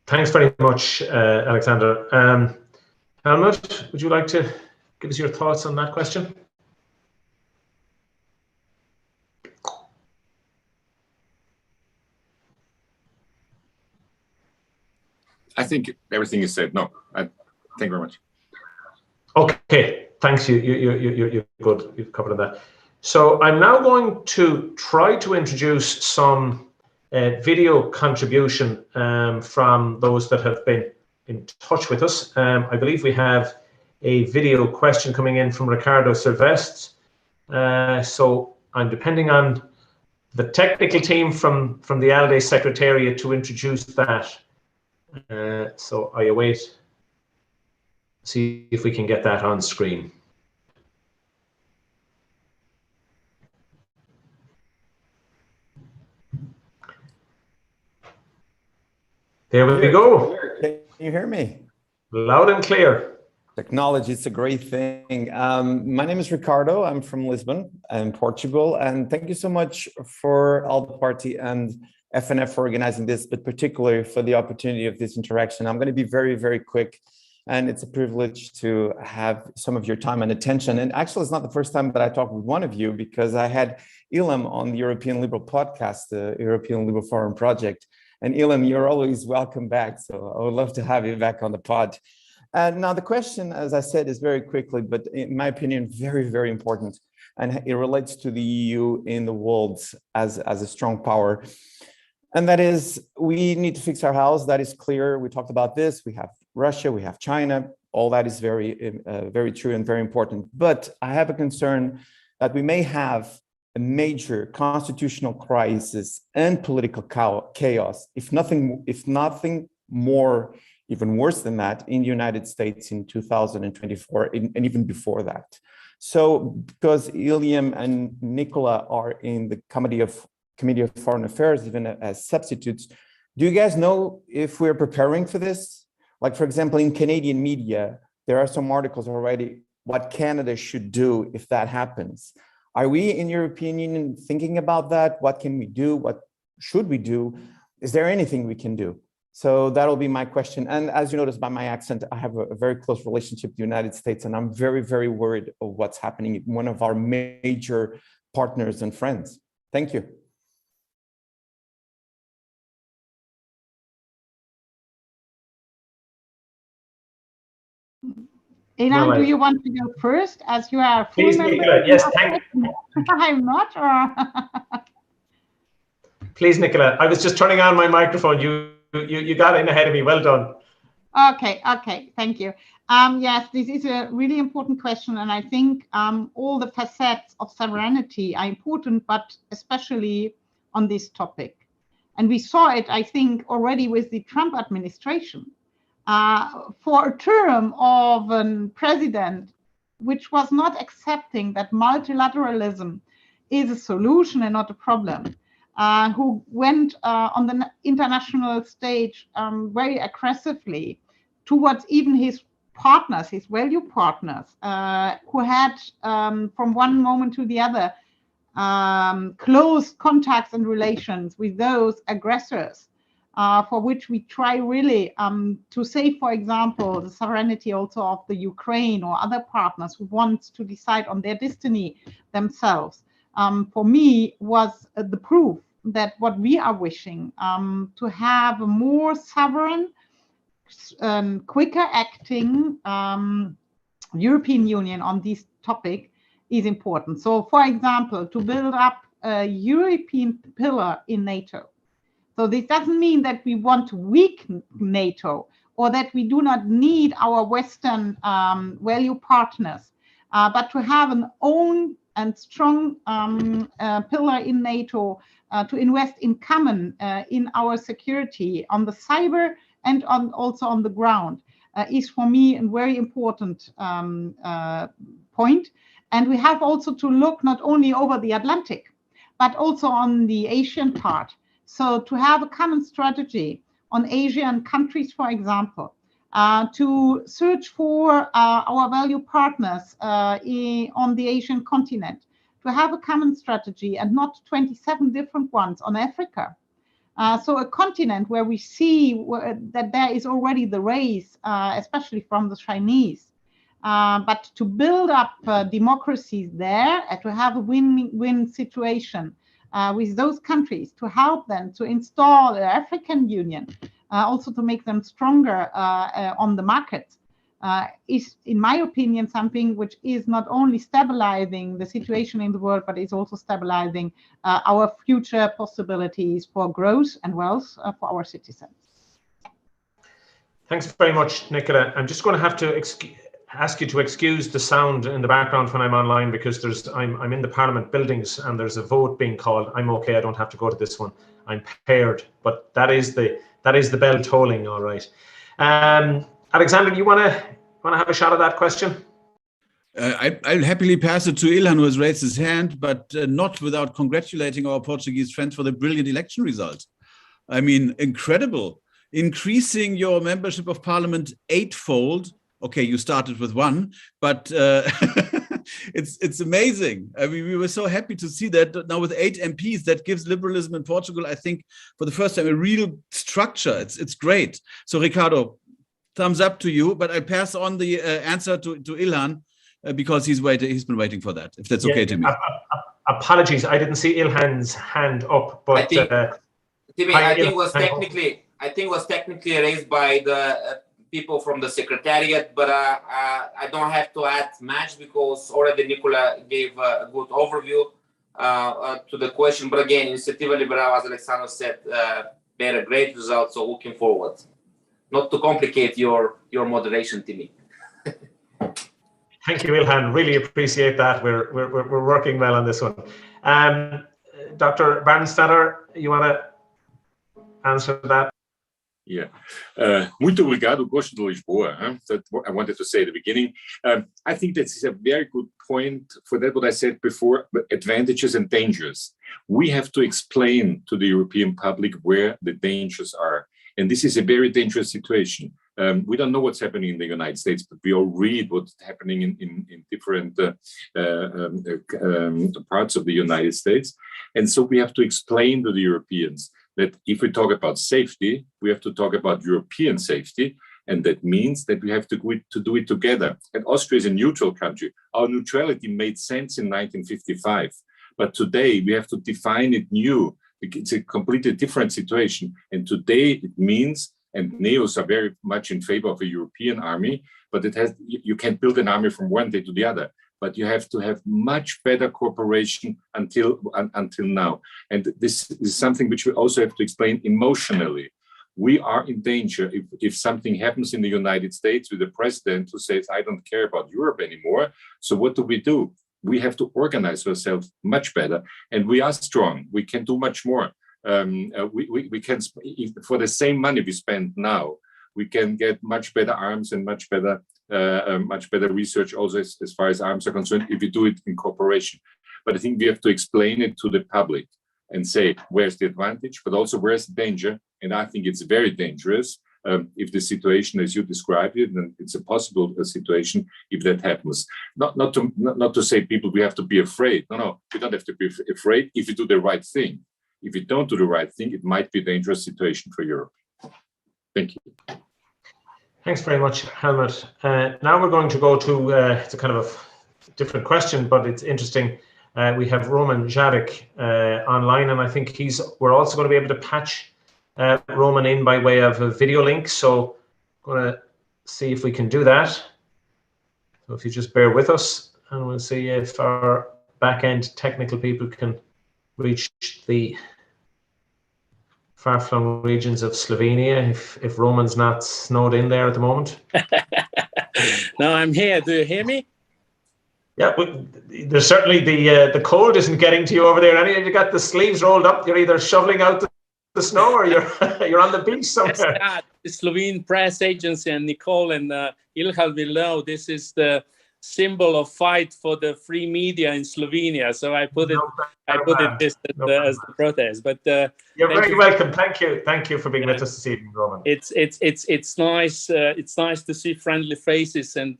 Thanks very much, Alexander. Helmut, would you like to give us your thoughts on that question? I think everything is said. No, thank you very much. Okay, thanks. You're good. You've covered that. So I'm now going to try to introduce some video contribution from those that have been in touch with us. I believe we have a video question coming in from Ricardo Silvestre. So I'm depending on the technical team from the ALDE Secretariat to introduce that. So I await, see if we can get that on screen. There we go. Can you hear me? Loud and clear. Technology is a great thing. My name is Ricardo. I'm from Lisbon in Portugal. And thank you so much for ALDE-Partei and FNF for organizing this, but particularly for the opportunity of this interaction. I'm going to be very, very quick. And it's a privilege to have some of your time and attention. And actually, it's not the first time that I talk with one of you, because I had Ilham on the European Liberal podcast, the European Liberal Forum project. And Ilham, you're always welcome back. So I would love to have you back on the pod. And now the question, as I said, is very quickly, but in my opinion, very, very important. And it relates to the EU in the world as a strong power. And that is, we need to fix our house. That is clear. We talked about this. We have Russia, we have China. All that is very, very true and very important. But I have a concern that we may have a major constitutional crisis and political chaos, if nothing more, even worse than that, in the United States in 2024 and even before that. So because Ilham and Nicola are in the Committee of Foreign Affairs, even as substitutes, do you guys know if we're preparing for this? Like, for example, in Canadian media, there are some articles already what Canada should do if that happens. Are we in European Union thinking about that? What can we do? What should we do? Is there anything we can do? So that'll be my question. And as you notice by my accent, I have a very close relationship with the United States, and I'm very, very worried of what's happening. One of our major partners and friends. Thank you. Ilham, do you want to go first, as you are a full Please, member? Nicola. Yes, thank you. I'm not, or? Please, Nicola. I was just turning on my microphone. You got in ahead of me. Well done. Okay, thank you. Yes, this is a really important question, and I think all the facets of sovereignty are important, but especially on this topic. And we saw it, I think, already with the Trump administration. For a term of a president which was not accepting that multilateralism is a solution and not a problem, who went on the international stage very aggressively towards even his partners, his value partners, who had from one moment to the other close contacts and relations with those aggressors, for which we try really to save, for example, the sovereignty also of the Ukraine or other partners who want to decide on their destiny themselves. For me, was the proof that what we are wishing to have a more sovereign, quicker acting European Union on this topic is important. So, for example, to build up a European pillar in NATO. So this doesn't mean that we want to weaken NATO or that we do not need our Western value partners, but to have an own and strong pillar in NATO to invest in common in our security on the cyber and also on the ground is for me a very important point. And we have also to look not only over the Atlantic, but also on the Asian part. So to have a common strategy on Asian countries, for example, to search for our value partners on the Asian continent, to have a common strategy and not 27 different ones on Africa. So a continent where we see that there is already the race, especially from the Chinese, but to build up democracies there and to have a win-win situation with those countries, to help them to install the African Union, also to make them stronger on the market, is, in my opinion, something which is not only stabilizing the situation in the world, but is also stabilizing our future possibilities for growth and wealth for our citizens. Thanks very much, Nicola. I'm just going to have to ask you to excuse the sound in the background when I'm online, because I'm in the Parliament buildings and there's a vote being called. I'm okay, I don't have to go to this one. I'm paired, but that is the bell tolling, all right. Alexander, do you want to have a shot at that question? I'll happily pass it to Ilhan, who has raised his hand, but not without congratulating our Portuguese friends for the brilliant election result. I mean, incredible. Increasing your membership of parliament 8-fold. Okay, you started with 1, but it's amazing. I mean, we were so happy to see that now with 8 MPs. That gives liberalism in Portugal, I think, for the first time, a real structure. It's great. So, Ricardo, thumbs up to you. But I pass on the answer to Ilhan because he's been waiting for that. If that's okay, Timmy. Apologies, I didn't see Ilhan's hand up, but Timmy, I think was technically raised by the people from the Secretariat, but I don't have to add much because already Nicola gave a good overview to the question. But again, Initiativa Liberal, as Alexander said, made a great result. So looking forward. Not to complicate your moderation, Timmy. Thank you, Ilhan. Really appreciate that. We're working well on this one. Dr. Barnstetter, you want to answer that? Yeah. Muito obrigado, gosto de Lisboa. That's what I wanted to say at the beginning. I think that is a very good point for that, what I said before, advantages and dangers. We have to explain to the European public where the dangers are. And this is a very dangerous situation. We don't know what's happening in the United States, but we all read what's happening in different parts of the United States. And so we have to explain to the Europeans that if we talk about safety, we have to talk about European safety. And that means that we have to do it together. And Austria is a neutral country. Our neutrality made sense in 1955. But today we have to define it new. It's a completely different situation. And today it means, and neos are very much in favor of a European army, but you can't build an army from one day to the other. But you have to have much better cooperation until now. And this is something which we also have to explain emotionally. We are in danger if something happens in the United States with a president who says, I don't care about Europe anymore. So what do? We have to organize ourselves much better. And we are strong. We can do much more. We can, for the same money we spend now, we can get much better arms and much better research also as far as arms are concerned if we do it in cooperation. But I think we have to explain it to the public and say, where's the advantage, but also where's the danger? And I think it's very dangerous if the situation as you described it, and it's a possible situation if that happens. Not to say people, we have to be afraid. No, we don't have to be afraid if we do the right thing. If we don't do the right thing, it might be a dangerous situation for Europe. Thank you. Thanks very much, Helmut. Now we're going to go to, it's a kind of a different question, but it's interesting. We have Roman Jadek online, and I think we're also going to be able to patch Roman in by way of a video link. So I'm going to see if we can do that. So if you just bear with us, and we'll see if our back-end technical people can reach the far-flung regions of Slovenia, if Roman's not snowed in there at the moment. No, I'm here. Do you hear me? Yeah, there's certainly the cold isn't getting to you over there. Any you got the sleeves rolled up? You're either shoveling out the snow or you're on the beach somewhere. Yes, the Slovene press agency and Nicole and Ilhal will know this is the symbol of fight for the free media in Slovenia. So I put it this as the protest. But you're very welcome. Thank you for being with us this evening, Roman. It's nice. It's nice to see friendly faces and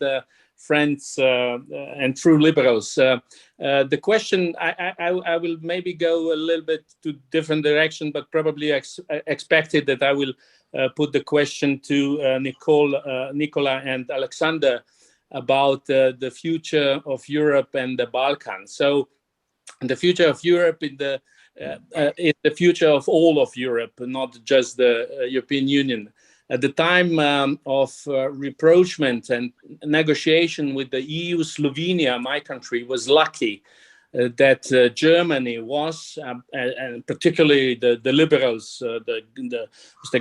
friends and true liberals. The question I will maybe go a little bit to different direction, but probably expected that I will put the question to Nicola and Alexander about the future of Europe and the Balkans. So the future of Europe is the future of all of Europe, not just the European Union. At the time of rapprochement and negotiation with the EU, Slovenia, my country, was lucky that Germany was, and particularly the liberals, Mr.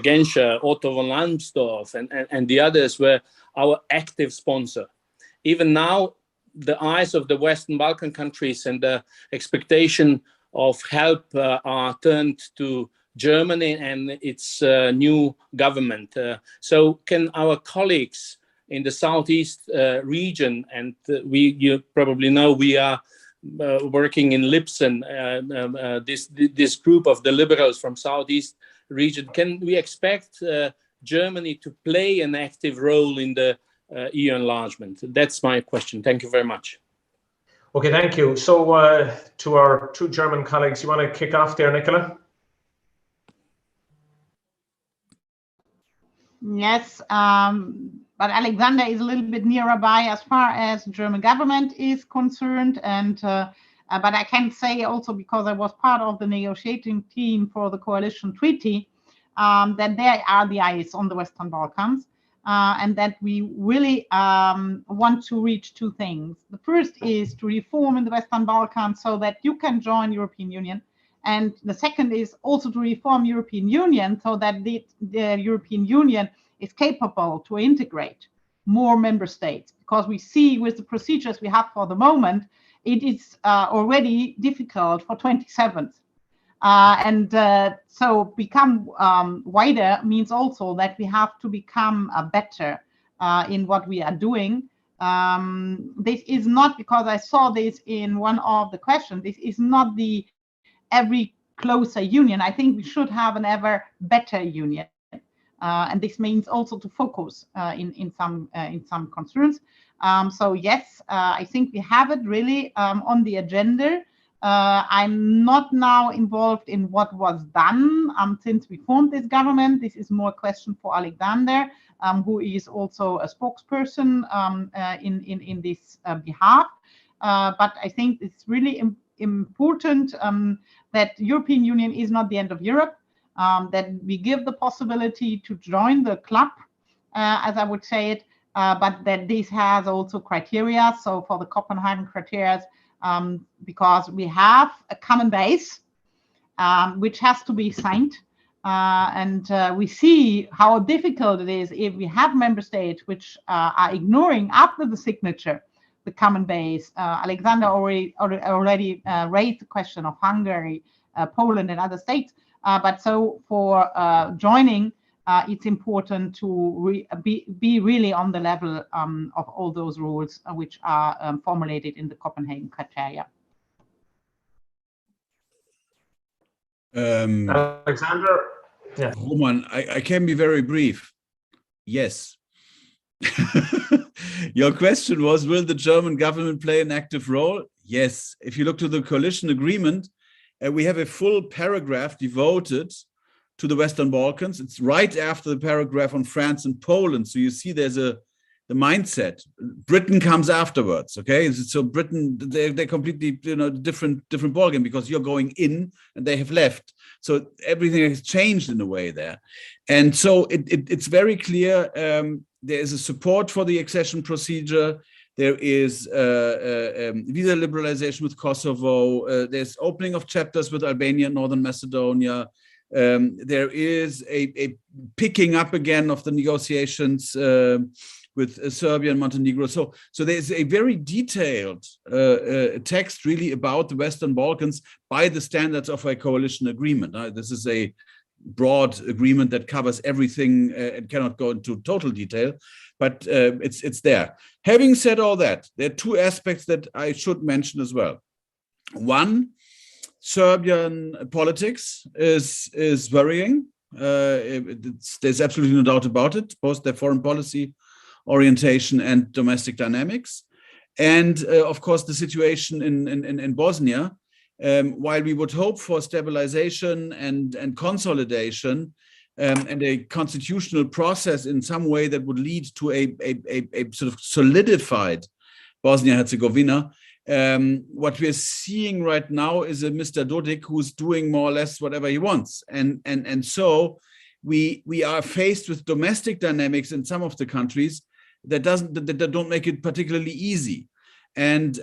Genscher, Otto von Lambsdorff, and the others were our active sponsor. Even now, the eyes of the Western Balkan countries and the expectation of help are turned to Germany and its new government. So can our colleagues in the Southeast region, and you probably know we are working in Lipsen, this group of the liberals from Southeast region, can we expect Germany to play an active role in the EU enlargement? That's my question. Thank you very much. Okay, thank you. So to our two German colleagues, you want to kick off there, Nicola? Yes, but Alexander is a little bit nearby as far as the German government is concerned, and but I can say also, because I was part of the negotiating team for the coalition treaty, that there are the eyes on the Western Balkans, and that we really want to reach two things. The first is to reform in the Western Balkans so that you can join European Union. And the second is also to reform European Union so that the European Union is capable to integrate more member states. Because we see with the procedures we have for the moment, it is already difficult for 27. So become wider means also that we have to become better in what we are doing. This is not, because I saw this in one of the questions, this is not the every closer union. I think we should have an ever better union, and this means also to focus in some concerns. So yes, I think we have it really on the agenda. I'm not now involved in what was done since we formed this government. This is more a question for Alexander, who is also a spokesperson in this behalf. But I think it's really important that European Union is not the end of Europe, that we give the possibility to join the club, as I would say it, but that this has also criteria. So for the Copenhagen criteria, because we have a common base, which has to be signed, and we see how difficult it is if we have member states which are ignoring after the signature the common base. Alexander already raised the question of Hungary, Poland, and other states. But so for joining, it's important to be really on the level of all those rules which are formulated in the Copenhagen criteria. Alexander? Yeah. Roman, I can be very brief. Yes. Your question was, will the German government play an active role? Yes. If you look to the coalition agreement, we have a full paragraph devoted to the Western Balkans. It's right after the paragraph on France and Poland. So you see there's the mindset. Britain comes afterwards, okay? So Britain, they're completely different ballgame, because you're going in and they have left. So everything has changed in a way there. And so it's very clear. There is a support for the accession procedure. There is visa liberalization with Kosovo. There's opening of chapters with Albania and Northern Macedonia. There is a picking up again of the negotiations Serbia and Montenegro. So there's a very detailed text really about the Western Balkans by the standards of a coalition agreement. This is a broad agreement that covers everything and cannot go into total detail, but it's there. Having said all that, there are two aspects that I should mention as well. One, Serbian politics is worrying. There's absolutely no doubt about it, both their foreign policy orientation and domestic dynamics. And of course, the situation in Bosnia, while we would hope for stabilization and consolidation and a constitutional process in some way that would lead to a sort of solidified Bosnia-Herzegovina, what we're seeing right now is a Mr. Dodik who's doing more or less whatever he wants. And so we are faced with domestic dynamics in some of the countries that don't make it particularly easy. And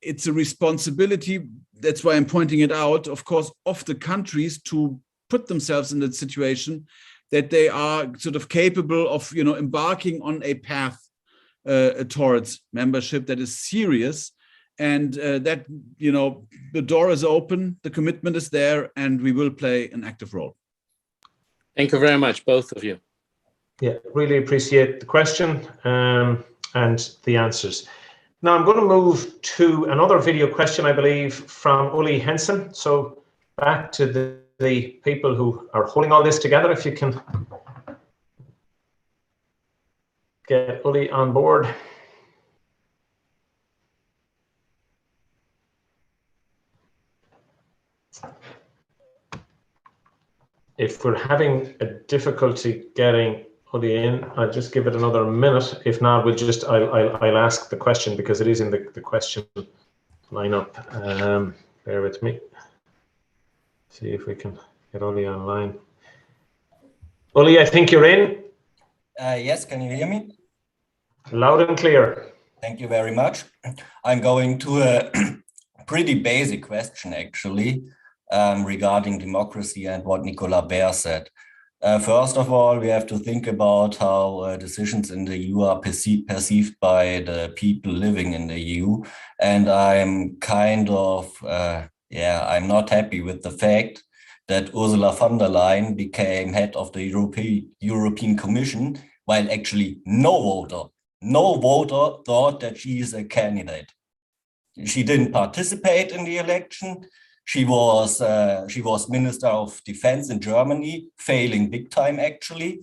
it's a responsibility, that's why I'm pointing it out, of course, of the countries to put themselves in that situation that they are sort of capable of, embarking on a path towards membership that is serious. And that, the door is open, the commitment is there, and we will play an active role. Thank you very much, both of you. Yeah, really appreciate the question and the answers. Now I'm going to move to another video question, I believe, from Uli Henson. So back to the people who are holding all this together, if you can get Uli on board. If we're having a difficulty getting Uli in, I'll just give it another minute. If not, I'll ask the question because it is in the question lineup. Bear with me. See if we can get Uli online. Uli, I think you're in. Yes, can you hear me? Loud and clear. Thank you very much. I'm going to a pretty basic question, actually, regarding democracy and what Nicolas Baer said. First of all, we have to think about how decisions in the EU are perceived by the people living in the EU. And I'm kind of, I'm not happy with the fact that Ursula von der Leyen became head of the European Commission, while actually no voter thought that she is a candidate. She didn't participate in the election. She was Minister of Defense in Germany, failing big time actually,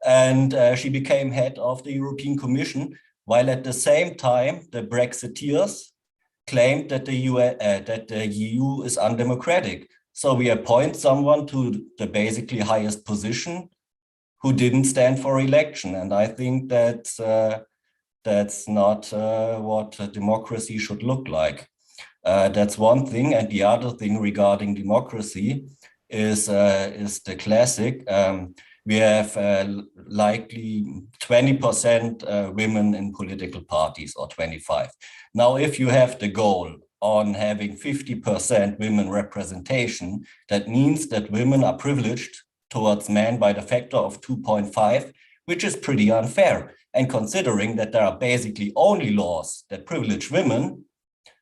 and she became head of the European Commission, while at the same time the Brexiteers claimed that the EU is undemocratic. So we appoint someone to the basically highest position who didn't stand for election, and I think that's not what democracy should look like. That's one thing, and the other thing regarding democracy is the classic. We have likely 20% women in political parties, or 25. Now, if you have the goal on having 50% women representation, that means that women are privileged towards men by the factor of 2.5, which is pretty unfair. And considering that there are basically only laws that privilege women,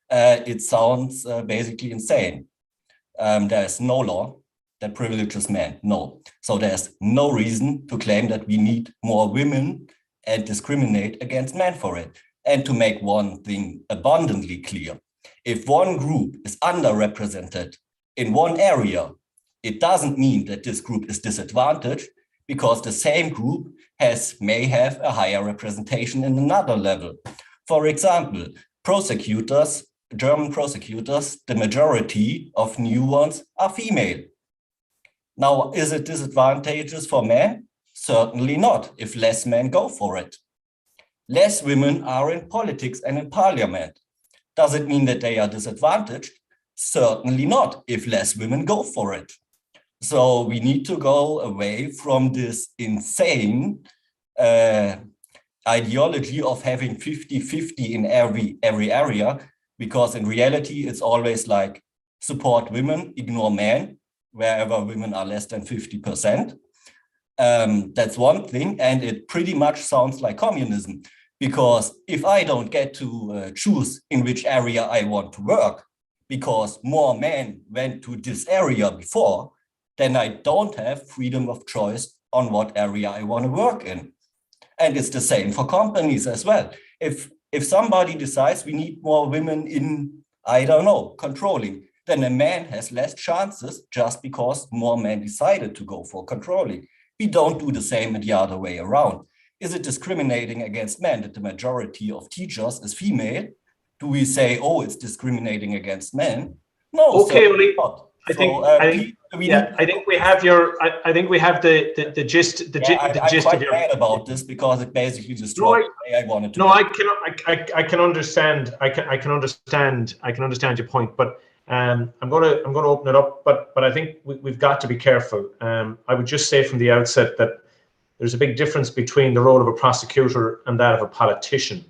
it sounds basically insane. There is no law that privileges men, no. So there's no reason to claim that we need more women and discriminate against men for it. And to make one thing abundantly clear, if one group is underrepresented in one area, it doesn't mean that this group is disadvantaged, because the same group may have a higher representation in another level. For example, prosecutors, German prosecutors, the majority of new ones are female. Now, is it disadvantageous for men? Certainly not, if less men go for it. Less women are in politics and in parliament. Does it mean that they are disadvantaged? Certainly not, if less women go for it. So we need to go away from this insane ideology of having 50-50 in every area, because in reality, it's always like support women, ignore men, wherever women are less than 50%. That's one thing, and it pretty much sounds like communism, because if I don't get to choose in which area I want to work, because more men went to this area before, then I don't have freedom of choice on what area I want to work in. And it's the same for companies as well. If somebody decides we need more women in, I don't know, controlling, then a man has less chances just because more men decided to go for controlling. We don't do the same the other way around. Is it discriminating against men that the majority of teachers is female? Do we say, oh, it's discriminating against men? No. Okay, Uli. I think we have your. I think we have the gist. I'm quite mad about this because it basically destroyed the way I wanted to. No, I can understand. I can understand your point, but I'm going to open it up. But I think we've got to be careful. I would just say from the outset that there's a big difference between the role of a prosecutor and that of a politician.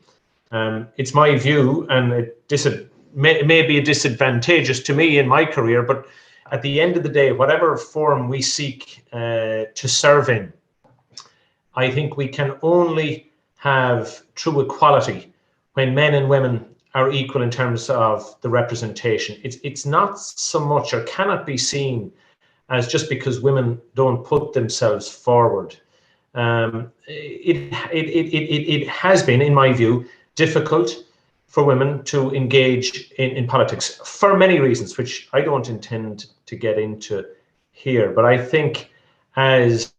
It's my view, and it may be disadvantageous to me in my career, but at the end of the day, whatever forum we seek to serve in, I think we can only have true equality when men and women are equal in terms of the representation. It's not so much, or cannot be seen as, just because women don't put themselves forward. It has been, in my view, difficult for women to engage in politics for many reasons, which I don't intend to get into here. But I think as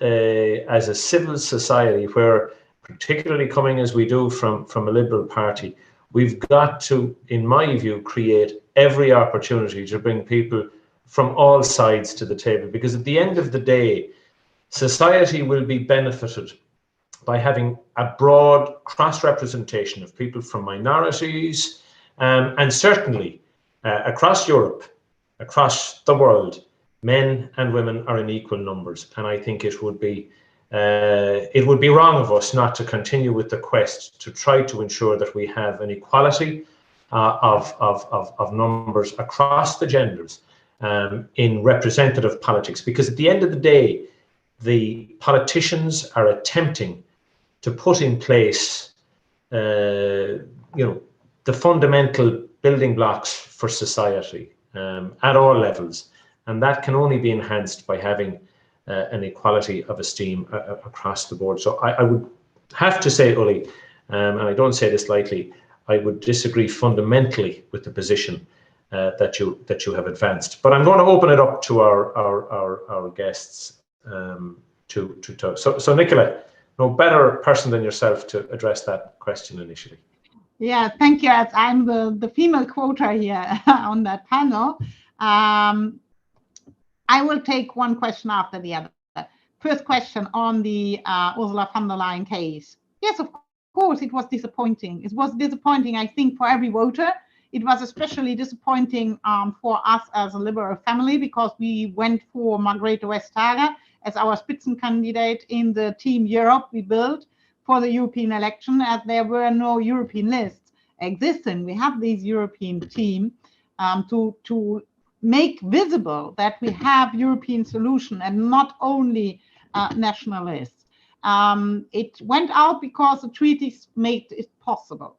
a civil society, where particularly coming as we do from a Liberal Party, we've got to, in my view, create every opportunity to bring people from all sides to the table, because at the end of the day, society will be benefited by having a broad cross-representation of people from minorities, and certainly across Europe, across the world, men and women are in equal numbers. And I think it would be wrong of us not to continue with the quest to try to ensure that we have an equality of numbers across the genders in representative politics. Because at the end of the day, the politicians are attempting to put in place, the fundamental building blocks for society at all levels, and that can only be enhanced by having an equality of esteem across the board. So I would have to say, Uli, and I don't say this lightly, I would disagree fundamentally with the position that you have advanced. But I'm going to open it up to our guests to talk. So Nicola, no better person than yourself to address that question initially. Yeah, thank you. As I'm the female quota here on that panel, I will take one question after the other. First question on the Ursula von der Leyen case. Yes, of course, it was disappointing. It was disappointing, I think, for every voter. It was especially disappointing for us as a Liberal family, because we went for Margrethe Vestager as our Spitzencandidate in the Team Europe we built for the European election, as there were no European lists existing. We have this European team to make visible that we have European solution and not only nationalists. It went out because the treaties made it possible.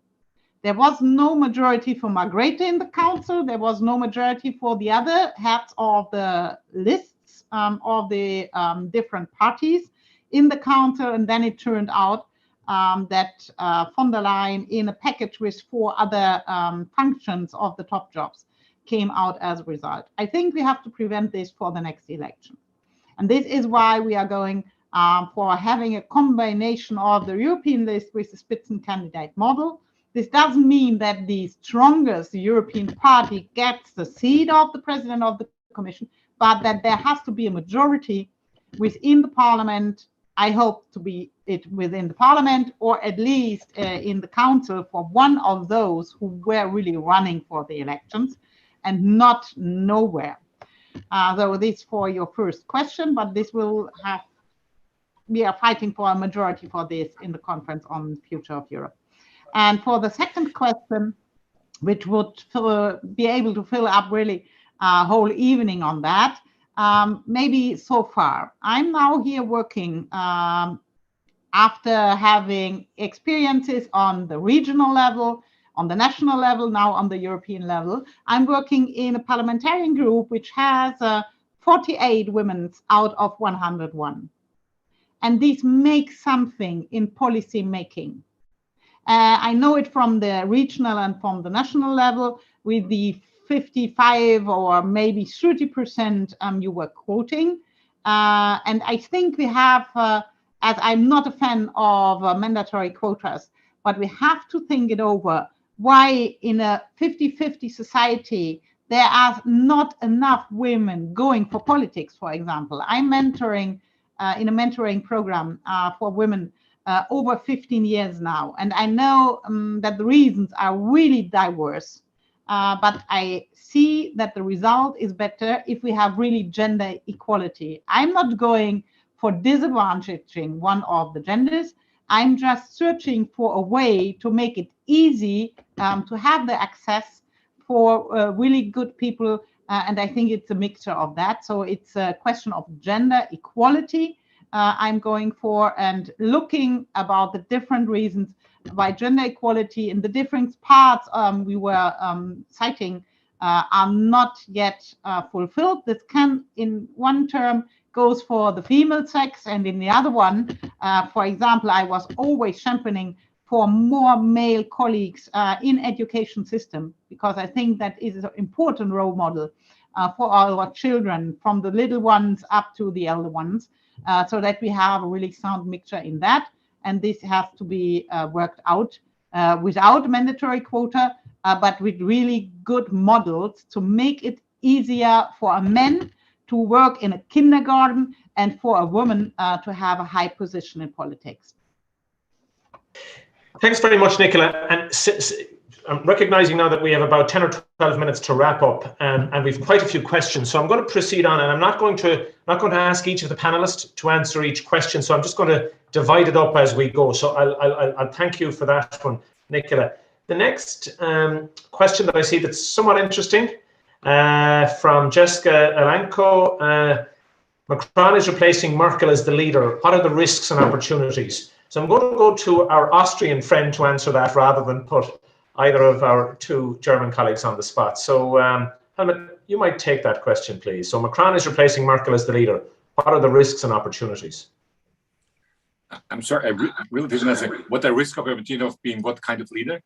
There was no majority for Margrethe in the council. There was no majority for the other heads of the lists of the different parties in the council. And then it turned out that von der Leyen, in a package with 4 other functions of the top jobs, came out as a result. I think we have to prevent this for the next election. And this is why we are going for having a combination of the European list with the Spitzencandidate model. This doesn't mean that the strongest European party gets the seat of the president of the Commission, but that there has to be a majority within the parliament. I hope to be it within the parliament, or at least in the council, for one of those who were really running for the elections, and not nowhere. So this for your first question, but this will have, we are fighting for a majority for this in the conference on the future of Europe. And for the second question, which would be able to fill up really a whole evening on that, maybe so far. I'm now here working after having experiences on the regional level, on the national level, now on the European level. I'm working in a parliamentarian group which has 48 women out of 101. And this makes something in policy making. I know it from the regional and from the national level with the 55 or maybe 30% you were quoting. And I think we have, as I'm not a fan of mandatory quotas, but we have to think it over. Why in a 50-50 society, there are not enough women going for politics, for example. I'm mentoring in a mentoring program for women over 15 years now. And I know that the reasons are really diverse, but I see that the result is better if we have really gender equality. I'm not going for disadvantaging one of the genders. I'm just searching for a way to make it easy to have the access for really good people. And I think it's a mixture of that. So it's a question of gender equality I'm going for, and looking about the different reasons why gender equality in the different parts we were citing are not yet fulfilled. This can, in one term, goes for the female sex, and in the other one, for example, I was always championing for more male colleagues in education system, because I think that is an important role model for our children, from the little ones up to the elder ones, so that we have a really sound mixture in that. And this has to be worked out without mandatory quota, but with really good models to make it easier for a man to work in a kindergarten and for a woman to have a high position in politics. Thanks very much, Nicola. And I'm recognizing now that we have about 10 or 12 minutes to wrap up, and we've quite a few questions. So I'm going to proceed on, and I'm not going to ask each of the panelists to answer each question. So I'm just going to divide it up as we go. So I'll thank you for that one, Nicola. The next question that I see that's somewhat interesting from Jessica Elanco. Macron is replacing Merkel as the leader. What are the risks and opportunities? So I'm going to go to our Austrian friend to answer that rather than put either of our two German colleagues on the spot. So Helmut, you might take that question, please. So Macron is replacing Merkel as the leader. What are the risks and opportunities? I'm sorry, I really didn't answer. What the risk of opportunity of being what kind of leader?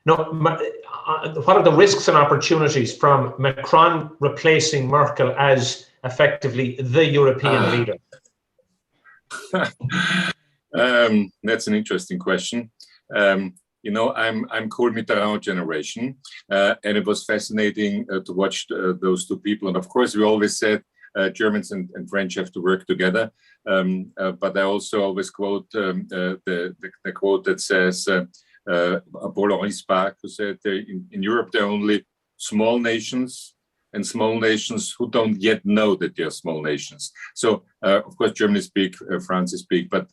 No, what are the risks and opportunities from Macron replacing Merkel as effectively the European leader? That's an interesting question. You know, I'm Kohl Mitterrand generation, and it was fascinating to watch those two people. And of course, we always said Germans and French have to work together. But I also always quote the quote that says, Paul-Henri Spaak, who said in Europe there are only small nations and small nations who don't yet know that they're small nations. So of course Germany is big, France is big, but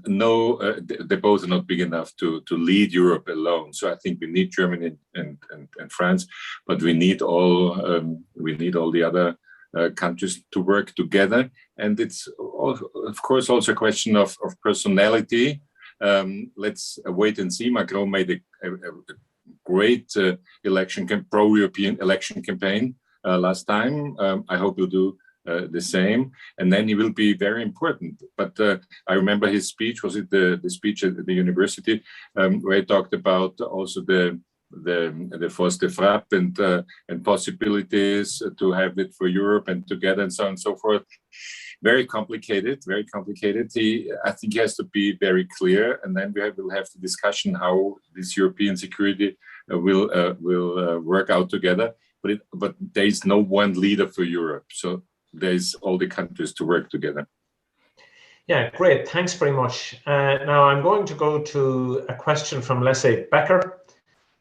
no, they both are not big enough to lead Europe alone. So I think we need Germany and France, but we need all the other countries to work together. And it's of course also a question of personality. Let's wait and see. Macron made a great pro-European election campaign last time. I hope he'll do the same, and then he will be very important. But I remember his speech. Was it the speech at the university where he talked about also the force de frappe and possibilities to have it for Europe and together and so on and so forth. Very complicated, very complicated. I think he has to be very clear, and then we'll have the discussion how this European security will work out together. But there is no one leader for Europe, so there's all the countries to work together. Yeah, great. Thanks very much. Now I'm going to go to a question from Lasse Becker,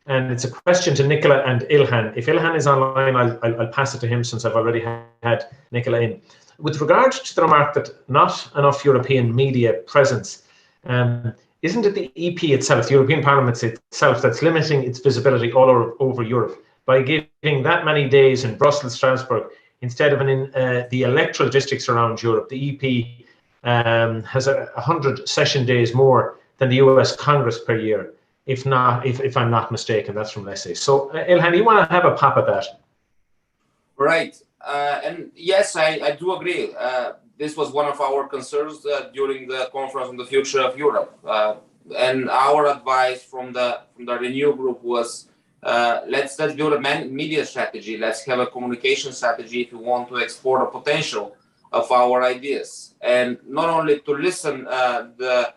and it's a question to Nicola and Ilhan. If Ilhan is online, I'll pass it to him since I've already had Nicola in. With regard to the remark that not enough European media presence, isn't it the EP itself, the European Parliament itself, that's limiting its visibility all over Europe by giving that many days in Brussels, Strasbourg, instead of in the electoral districts around Europe, the EP has 100 session days more than the US Congress per year, if I'm not mistaken. That's from Leslie. So Ilhan, you want to have a pop at that? Right. And yes, I do agree. This was one of our concerns during the conference on the future of Europe. And our advice from the Renew group was, let's build a media strategy. Let's have a communication strategy if we want to explore the potential of our ideas, and not only to listen the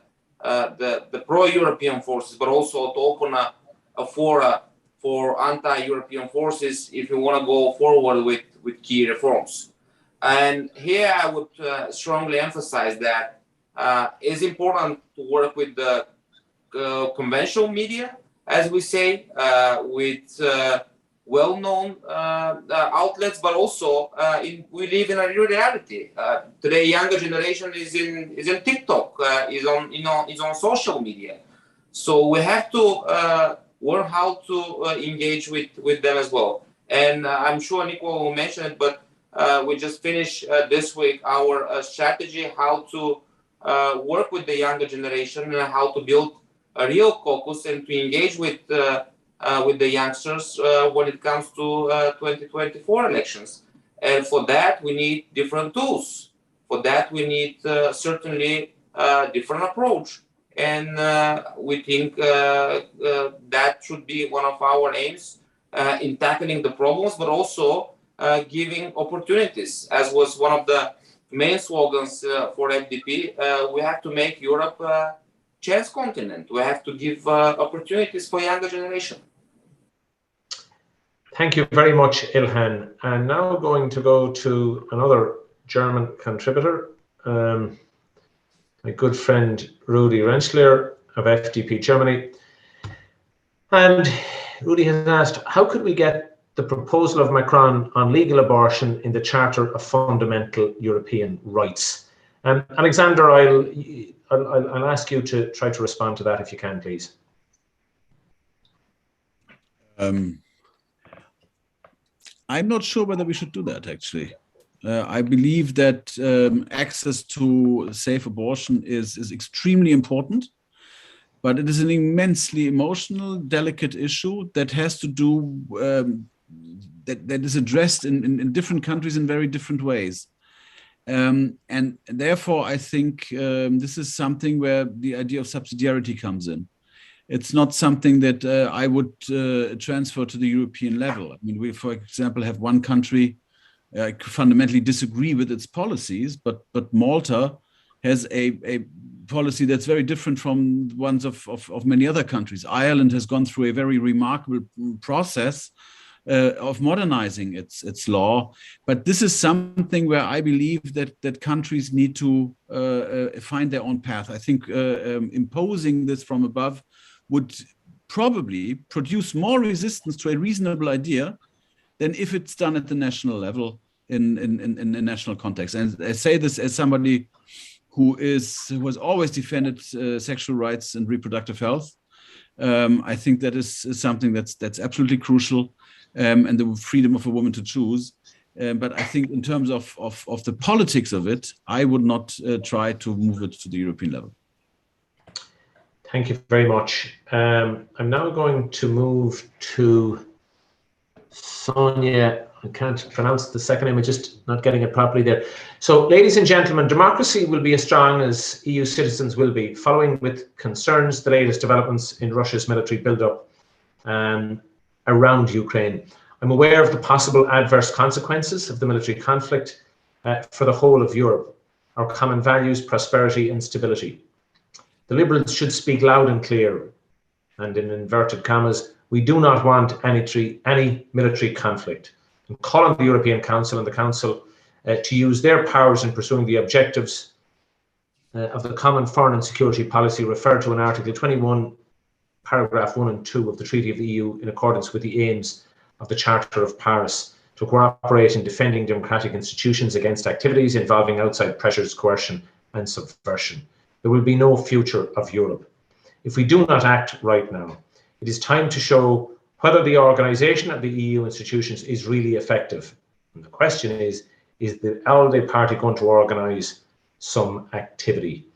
pro-European forces, but also to open a fora for anti-European forces if you want to go forward with key reforms. And here I would strongly emphasize that it's important to work with the conventional media, as we say, with well-known outlets, but also we live in a new reality. Today, younger generation is in TikTok, is on social media. So we have to learn how to engage with them as well. And I'm sure Nicola will mention it, but we just finished this week our strategy how to work with the younger generation and how to build a real caucus and to engage with the youngsters when it comes to 2024 elections. And for that, we need different tools. For that, we need certainly a different approach. And we think that should be one of our aims in tackling the problems, but also giving opportunities, as was one of the main slogans for FDP. We have to make Europe a chance continent. We have to give opportunities for younger generation. Thank you very much, Ilhan. And now going to go to another German contributor, my good friend Rudi Rentschler of FDP Germany. And Rudi has asked, how could we get the proposal of Macron on legal abortion in the Charter of Fundamental European Rights? Alexander, I'll ask you to try to respond to that if you can, please. I'm not sure whether we should do that, actually. I believe that access to safe abortion is extremely important, but it is an immensely emotional, delicate issue that has to do, that is addressed in different countries in very different ways. And therefore, I think this is something where the idea of subsidiarity comes in. It's not something that I would transfer to the European level. I mean, we, for example, have one country fundamentally disagree with its policies, but Malta has a policy that's very different from ones of many other countries. Ireland has gone through a very remarkable process of modernizing its law, but this is something where I believe that countries need to find their own path. I think imposing this from above would probably produce more resistance to a reasonable idea than if it's done at the national level in a national context. And I say this as somebody who has always defended sexual rights and reproductive health. I think that is something that's absolutely crucial, and the freedom of a woman to choose. But I think in terms of the politics of it, I would not try to move it to the European level. Thank you very much. I'm now going to move to Sonia. I can't pronounce the second name, I'm just not getting it properly there. So, ladies and gentlemen, democracy will be as strong as EU citizens will be, following with concerns the latest developments in Russia's military buildup around Ukraine. I'm aware of the possible adverse consequences of the military conflict for the whole of Europe, our common values, prosperity and stability. The Liberals should speak loud and clear, and in inverted commas, we do not want any military conflict, and call on the European Council and the Council to use their powers in pursuing the objectives of the common foreign and security policy referred to in Article 21, paragraph 1 and 2 of the Treaty of the EU, in accordance with the aims of the Charter of Paris, to cooperate in defending democratic institutions against activities involving outside pressures, coercion and subversion. There will be no future of Europe if we do not act right now. It is time to show whether the organisation of the EU institutions is really effective. And the question is the ALDE party going to organise some activity?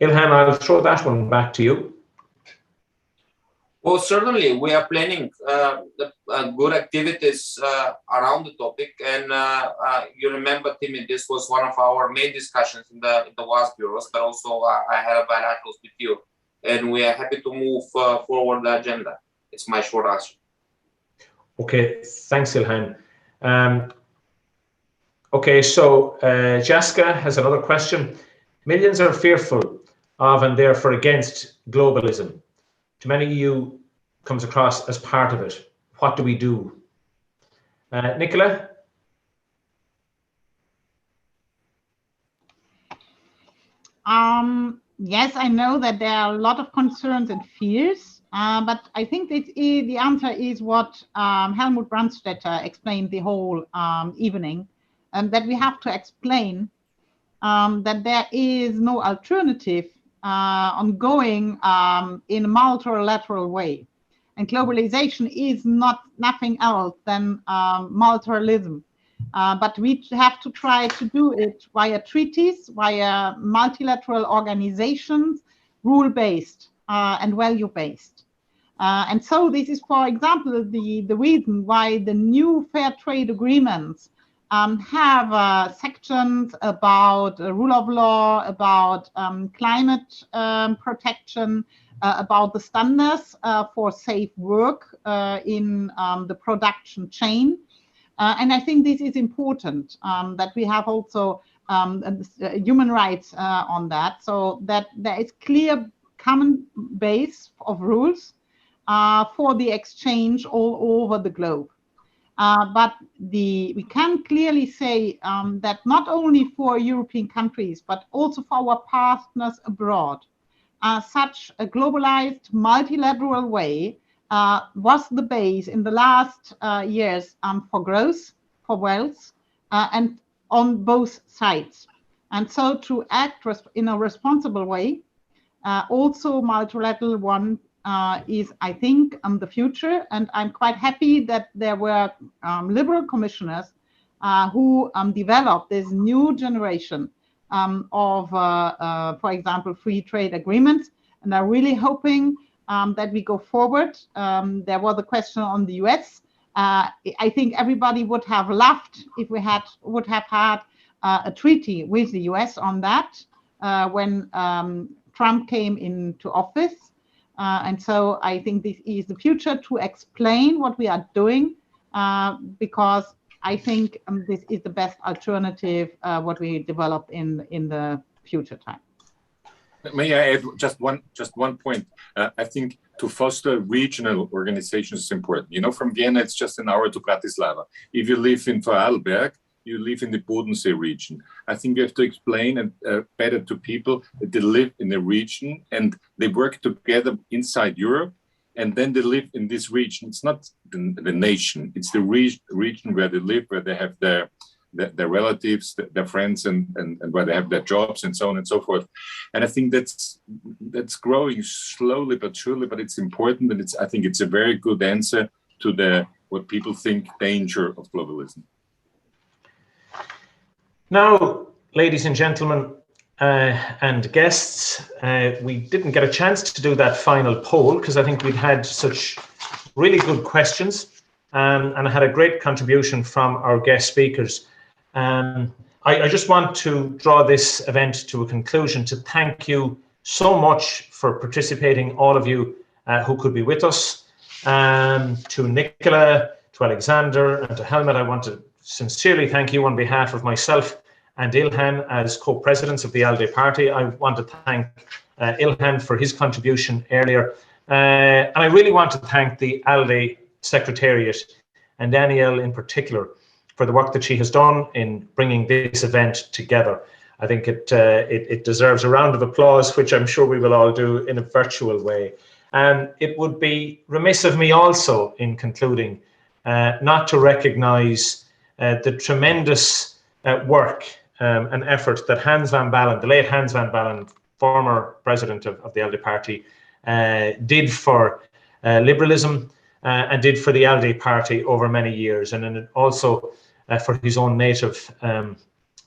Ilhan, I'll throw that one back to you. Well, certainly we are planning good activities around the topic, and you remember, Timmy, this was one of our main discussions in the WAS bureaus, but also I had a bilaterals with you, and we are happy to move forward the agenda. It's my short answer. Okay, thanks, Ilhan. Okay, so Jaska has another question. Millions are fearful of and therefore against globalism. To many, EU comes across as part of it. What do we do? Nicola? Yes, I know that there are a lot of concerns and fears, but I think the answer is what Helmut Brandstätter explained the whole evening, and that we have to explain that there is no alternative on going in a multilateral way. And globalization is nothing else than multilateralism. But we have to try to do it via treaties, via multilateral organizations, rule-based and value-based. And so this is, for example, the reason why the new fair trade agreements have sections about rule of law, about climate protection, about the standards for safe work in the production chain. And I think this is important, that we have also human rights on that, so that there is clear common base of rules for the exchange all over the globe. But we can clearly say that not only for European countries, but also for our partners abroad, such a globalized multilateral way was the base in the last years for growth, for wealth, and on both sides. And so to act in a responsible way, also multilateral one is, I think, the future. And I'm quite happy that there were liberal commissioners who developed this new generation of, for example, free trade agreements. And I'm really hoping that we go forward. There was a question on the US. I think everybody would have laughed if we would have had a treaty with the US on that when Trump came into office. And so I think this is the future to explain what we are doing, because I think this is the best alternative what we develop in the future time. May I add just one point? I think to foster regional organizations is important. You know, from Vienna, it's just an hour to Bratislava. If you live in Vorarlberg, you live in the Bodensee region. I think we have to explain better to people that they live in a region and they work together inside Europe, and then they live in this region. It's not the nation, it's the region where they live, where they have their relatives, their friends, and where they have their jobs, and so on and so forth. And I think that's growing slowly but surely, but it's important, and I think it's a very good answer to what people think danger of globalism. Now, ladies and gentlemen and guests, we didn't get a chance to do that final poll because I think we'd had such really good questions and I had a great contribution from our guest speakers. I just want to draw this event to a conclusion to thank you so much for participating, all of you who could be with us. To Nicola, to Alexander, and to Helmut, I want to sincerely thank you on behalf of myself and Ilhan as co-presidents of the ALDE party. I want to thank Ilhan for his contribution earlier. And I really want to thank the ALDE Secretariat and Danielle in particular for the work that she has done in bringing this event together. I think it deserves a round of applause, which I'm sure we will all do in a virtual way. And it would be remiss of me also in concluding not to recognize the tremendous work and effort that Hans van Baalen, the late Hans van Baalen, former president of the ALDE party, did for liberalism and did for the ALDE party over many years. And it also for his own native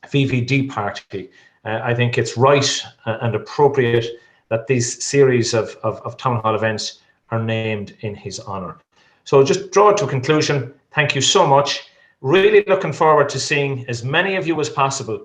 VVD party. I think it's right and appropriate that these series of town hall events are named in his honour. So just draw it to a conclusion. Thank you so much. Really looking forward to seeing as many of you as possible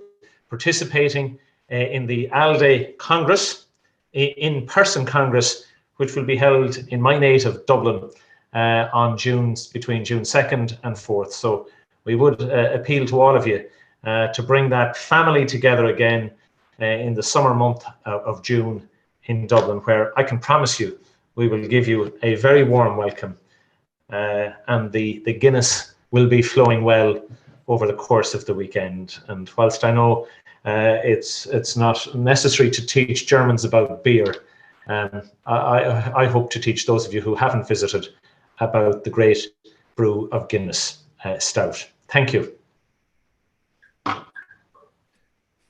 participating in the ALDE Congress, in-person Congress, which will be held in my native Dublin between June 2nd and 4th. So we would appeal to all of you to bring that family together again in the summer month of June in Dublin, where I can promise you we will give you a very warm welcome, and the Guinness will be flowing well over the course of the weekend. And whilst I know it's not necessary to teach Germans about beer, I hope to teach those of you who haven't visited about the great brew of Guinness Stout. Thank you.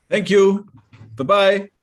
Thank you. Bye-bye.